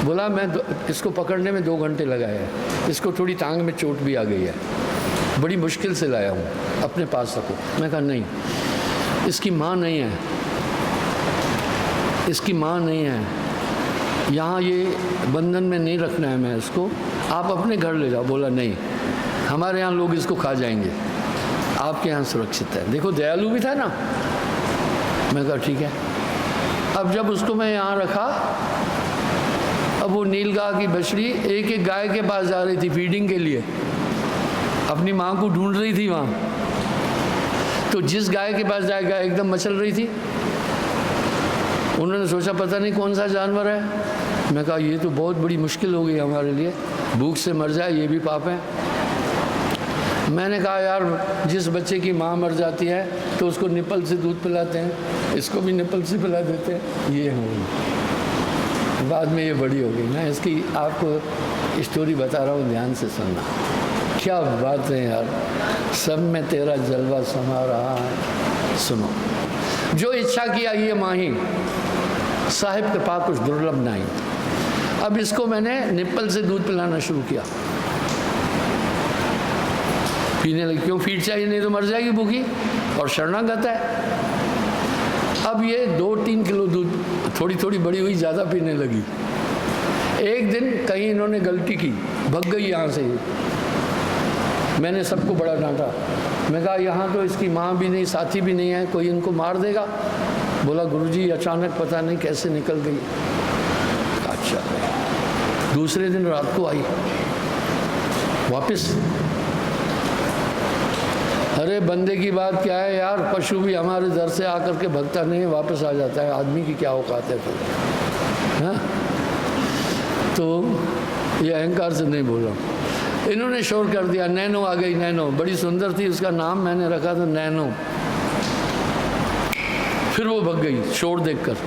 Speaker 1: बोला मैं इसको पकड़ने में 2 घंटे लगाए हैं, इसको थोड़ी टांग में चोट भी आ गई है, बड़ी मुश्किल से लाया हूँ, अपने पास रखो। मैं कहा नहीं, इसकी माँ नहीं है, इसकी माँ नहीं है, यहाँ ये बंधन में नहीं रखना है मैं इसको, आप अपने घर ले जाओ। बोला नहीं, हमारे यहाँ लोग इसको खा जाएंगे, आपके यहाँ सुरक्षित है। देखो दयालु भी था ना। मैं कहा ठीक है। अब जब उसको मैं यहाँ रखा, अब वो नीलगाह की बछड़ी एक एक गाय के पास जा रही थी फीडिंग के लिए। अपनी माँ को ढूंढ रही थी वहाँ। तो जिस गाय के पास जाए गाय एकदम मचल रही थी। उन्होंने सोचा पता नहीं कौन सा जानवर है। मैं कहा ये तो बहुत बड़ी मुश्किल हो गई हमारे लिए, भूख से मर जाए ये भी पाप है। मैंने कहा यार जिस बच्चे की माँ मर जाती है तो उसको निपल से दूध पिलाते हैं, इसको भी निपल से पिला देते हैं। ये हो बाद में ये बड़ी हो गई। मैं इसकी आपको स्टोरी बता रहा हूँ, ध्यान से सुनना। क्या बात है यार, सब में तेरा जलवा समा रहा है। सुनो, जो इच्छा किया ये माही, साहिब कृपा कुछ दुर्लभ नहीं। अब इसको मैंने निप्पल से दूध पिलाना शुरू किया, पीने लगी। क्यों, फीड चाहिए, नहीं तो मर जाएगी भूखी, और शरणागत है। अब ये 2-3 किलो दूध थोड़ी थोड़ी बड़ी हुई, ज़्यादा पीने लगी। एक दिन कहीं इन्होंने गलती की, भग गई यहाँ से। मैंने सबको बड़ा डांटा। मैं कहा यहाँ तो इसकी माँ भी नहीं, साथी भी नहीं है, कोई इनको मार देगा। बोला गुरुजी अचानक पता नहीं कैसे निकल गई। अच्छा, दूसरे दिन रात को आई वापस। अरे बंदे की बात क्या है यार, पशु भी हमारे दर से आकर के भगता नहीं, वापस आ जाता है। आदमी की क्या औकात है फिर, हाँ? तो ये अहंकार से नहीं बोल रहा हूँ। इन्होंने शोर कर दिया, नैनो आ गई। नैनो बड़ी सुंदर थी, उसका नाम मैंने रखा था नैनो। फिर वो भग गई शोर देखकर।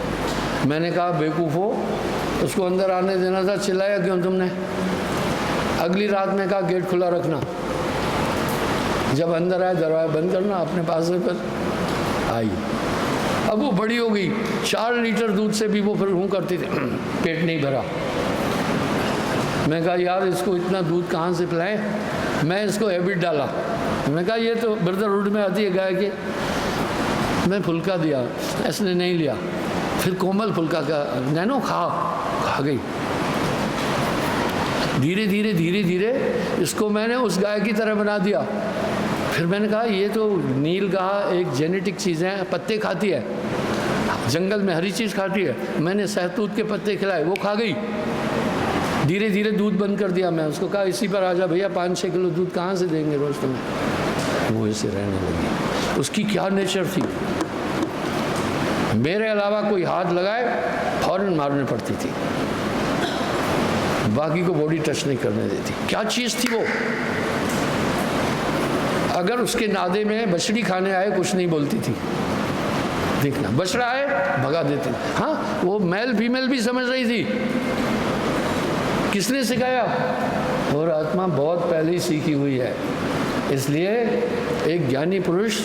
Speaker 1: मैंने कहा बेवकूफ़ो, उसको अंदर आने देना था, चिल्लाया क्यों तुमने? अगली रात में कहा गेट खुला रखना, जब अंदर आए दरवाजा बंद करना। अपने पास से फिर आई। अब वो बड़ी हो गई, 4 लीटर दूध से भी वो फिर हूँ करती थी, पेट नहीं भरा। मैं कहा यार इसको इतना दूध कहाँ से पिलाएं? मैं इसको हैबिट डाला। मैं कहा ये तो ब्रदरहुड में आती है गाय के। मैं फुल्का दिया, इसने नहीं लिया। फिर कोमल फुल्का का, नैनो खा गई। धीरे धीरे धीरे धीरे इसको मैंने उस गाय की तरह बना दिया। फिर मैंने कहा ये तो नील गाय एक जेनेटिक चीज़ है, पत्ते खाती है, जंगल में हरी चीज़ खाती है। मैंने सहतूत के पत्ते खिलाए, वो खा गई। धीरे धीरे दूध बंद कर दिया। मैं उसको कहा इसी पर आ जा भैया, 5-6 किलो दूध कहाँ से देंगे रोज़ तुम्हें? वो ऐसे रहने लगी। उसकी क्या नेचर थी, मेरे अलावा कोई हाथ लगाए फौरन मारने पड़ती थी, बाकी को बॉडी टच नहीं करने देती। क्या चीज़ थी वो? अगर उसके नादे में बछड़ी खाने आए कुछ नहीं बोलती थी। देखना, बछड़ा आए भगा देती। हाँ, वो मेल फीमेल भी समझ रही थी। किसने सिखाया? और आत्मा बहुत पहले ही सीखी हुई है। इसलिए एक ज्ञानी पुरुष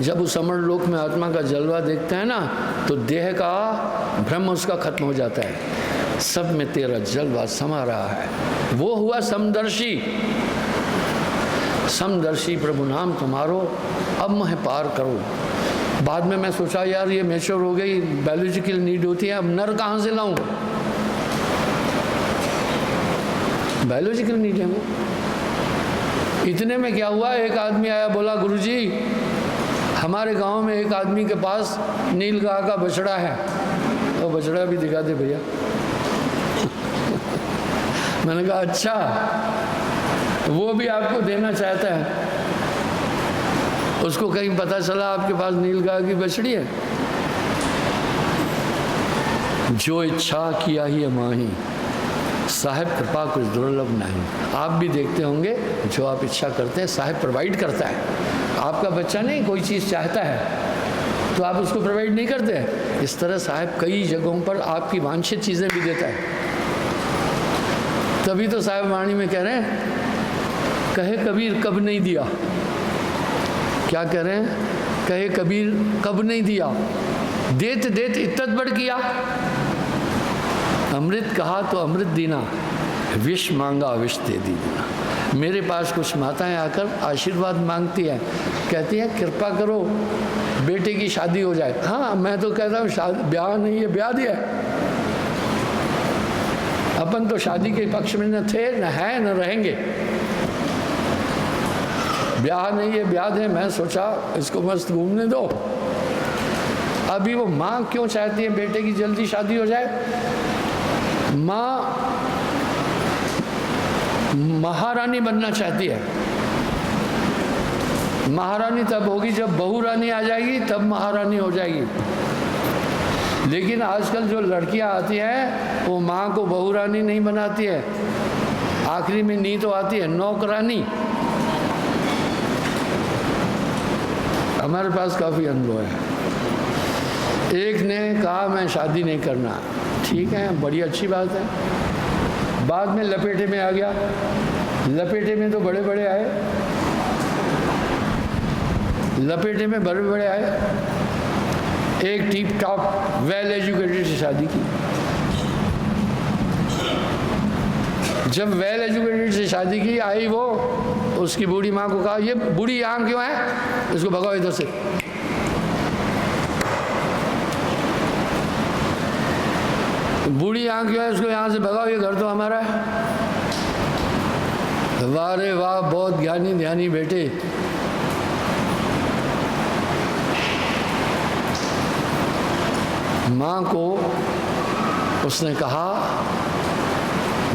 Speaker 1: जब उस अमर लोक में आत्मा का जलवा देखता है ना, तो देह का भ्रम उसका खत्म हो जाता है। सब में तेरा जलवा समा रहा है। वो हुआ समदर्शी। समदर्शी प्रभु नाम तुम्हारो, अब मुझे पार करो। बाद में मैं सोचा यार ये मैच्योर हो गई, बायोलॉजिकल नीड होती है, अब नर कहाँ से लाऊं? बायोलॉजिकल नीड है वो। इतने में क्या हुआ, एक आदमी आया, बोला गुरुजी हमारे गांव में एक आदमी के पास नील गाय का बछड़ा है। तो बछड़ा भी दिखा दे भैया। मैंने कहा अच्छा, वो भी आपको देना चाहता है? उसको कहीं पता चला आपके पास नील गाय की बछड़ी है? जो इच्छा किया ही माही, साहिब कृपा कुछ दुर्लभ नहीं। आप भी देखते होंगे जो आप इच्छा करते हैं साहिब प्रोवाइड करता है। आपका बच्चा नहीं कोई चीज़ चाहता है तो आप उसको प्रोवाइड नहीं करते हैं। इस तरह साहिब कई जगहों पर आपकी वांछित चीज़ें भी देता है। तभी तो साहिब वाणी में कह रहे हैं, कहे कबीर कब नहीं दिया। क्या कह रहे हैं? कहे कबीर कब नहीं दिया, देत देत इत्तत बढ़ किया। अमृत कहा तो अमृत देना, विष मांगा विष दे दीना। मेरे पास कुछ माताएं आकर आशीर्वाद मांगती हैं, कहती हैं कृपा करो बेटे की शादी हो जाए। हाँ, मैं तो कहता हूँ शादी ब्याह नहीं है, ब्याह दिया। अपन तो शादी के पक्ष में न थे, न है, न रहेंगे। ब्याह नहीं है, ब्याह दे। मैं सोचा इसको मस्त घूमने दो। अभी वो माँ क्यों चाहती है बेटे की जल्दी शादी हो जाए? माँ महारानी बनना चाहती है। महारानी तब होगी जब बहू रानी आ जाएगी, तब महारानी हो जाएगी। लेकिन आजकल जो लड़कियां आती हैं वो माँ को बहू रानी नहीं बनाती है, आखिरी में नी तो आती है नौकरानी। हमारे पास काफ़ी अनुभव है। एक ने कहा मैं शादी नहीं करना, ठीक है, बड़ी अच्छी बात है। बाद में लपेटे में आ गया। लपेटे में तो बड़े बड़े आए, लपेटे में बड़े बड़े आए। एक टिप टॉप वेल एजुकेटेड से शादी की। जब वेल एजुकेटेड से शादी की, आई वो, उसकी बूढ़ी माँ को कहा ये बूढ़ी यहाँ क्यों है, इसको भगाओ इधर से। बूढ़ी यहाँ क्यों है, इसको यहाँ से भगाओ, ये घर तो हमारा है। वाह रे वाह, बहुत ज्ञानी ध्यानी बेटे। माँ को उसने कहा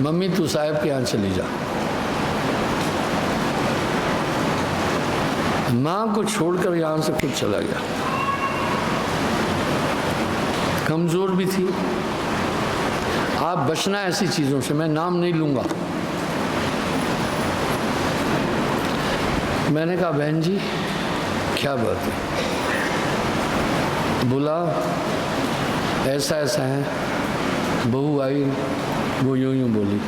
Speaker 1: मम्मी तू साहब के यहाँ चली जा। माँ को छोड़कर यहाँ से खुद चला गया। कमज़ोर भी थी। आप बचना ऐसी चीज़ों से, मैं नाम नहीं लूँगा। मैंने कहा बहन जी क्या बात है? बोला ऐसा ऐसा है। बहू आई, वो यूँ यूँ बोली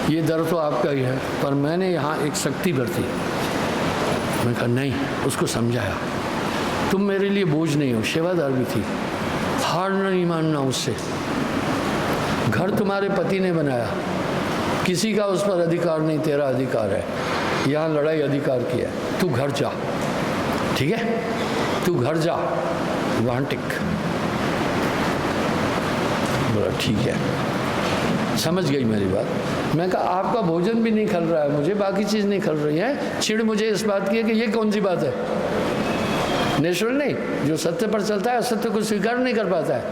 Speaker 1: ये दर तो आपका ही है, पर मैंने यहाँ एक शक्ति बरती। मैंने कहा नहीं, उसको समझाया तुम मेरे लिए बोझ नहीं हो, सेवादार भी थी, हार नहीं मानना उससे। घर तुम्हारे पति ने बनाया, किसी का उस पर अधिकार नहीं, तेरा अधिकार है। यहाँ लड़ाई अधिकार की है। तू घर जा, ठीक है, तू घर जा, वहाँ टिक। बोला ठीक है, समझ गई मेरी बात। मैं कहा आपका भोजन भी नहीं खल रहा है, मुझे बाकी चीज़ नहीं खल रही है। चिढ़ मुझे इस बात की है कि ये कौन सी बात है। नेचुरल नहीं, जो सत्य पर चलता है सत्य को स्वीकार नहीं कर पाता है।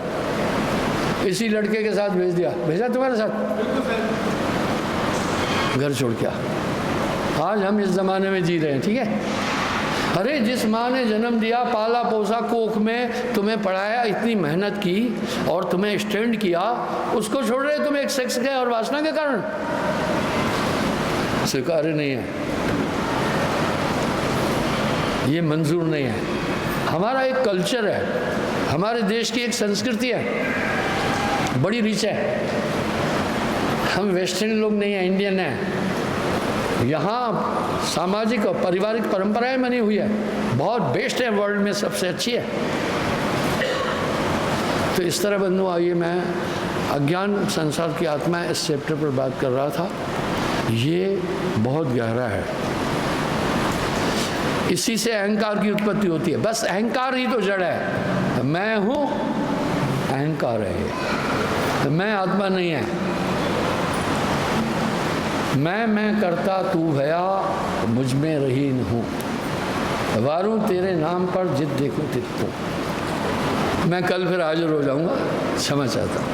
Speaker 1: इसी लड़के के साथ भेज दिया, भेजा तुम्हारे साथ, घर छोड़ के। आज हम इस ज़माने में जी रहे हैं, ठीक है। अरे जिस माँ ने जन्म दिया, पाला पोसा, कोख में तुम्हें पढ़ाया, इतनी मेहनत की और तुम्हें स्टैंड किया, उसको छोड़ रहे तुम एक सेक्स के और वासना के कारण। स्वीकार्य नहीं है, ये मंजूर नहीं है। हमारा एक कल्चर है, हमारे देश की एक संस्कृति है, बड़ी रिच है। हम वेस्टर्न लोग नहीं हैं, इंडियन हैं। यहाँ सामाजिक और पारिवारिक परंपराएं बनी हुई है, बहुत बेस्ट है, वर्ल्ड में सबसे अच्छी है। तो इस तरह बंधु आइए, मैं अज्ञान संसार की आत्मा इस चैप्टर पर बात कर रहा था। ये बहुत गहरा है। इसी से अहंकार की उत्पत्ति होती है। बस अहंकार ही तो जड़ है। मैं हूँ, अहंकार है ये, तो मैं आत्मा नहीं है। मैं करता तू भया, मुझ में रही न हूँ, वारूं तेरे नाम पर जित देखूं तित को। मैं कल फिर हाजिर हो जाऊंगा, क्षमा चाहता हूँ।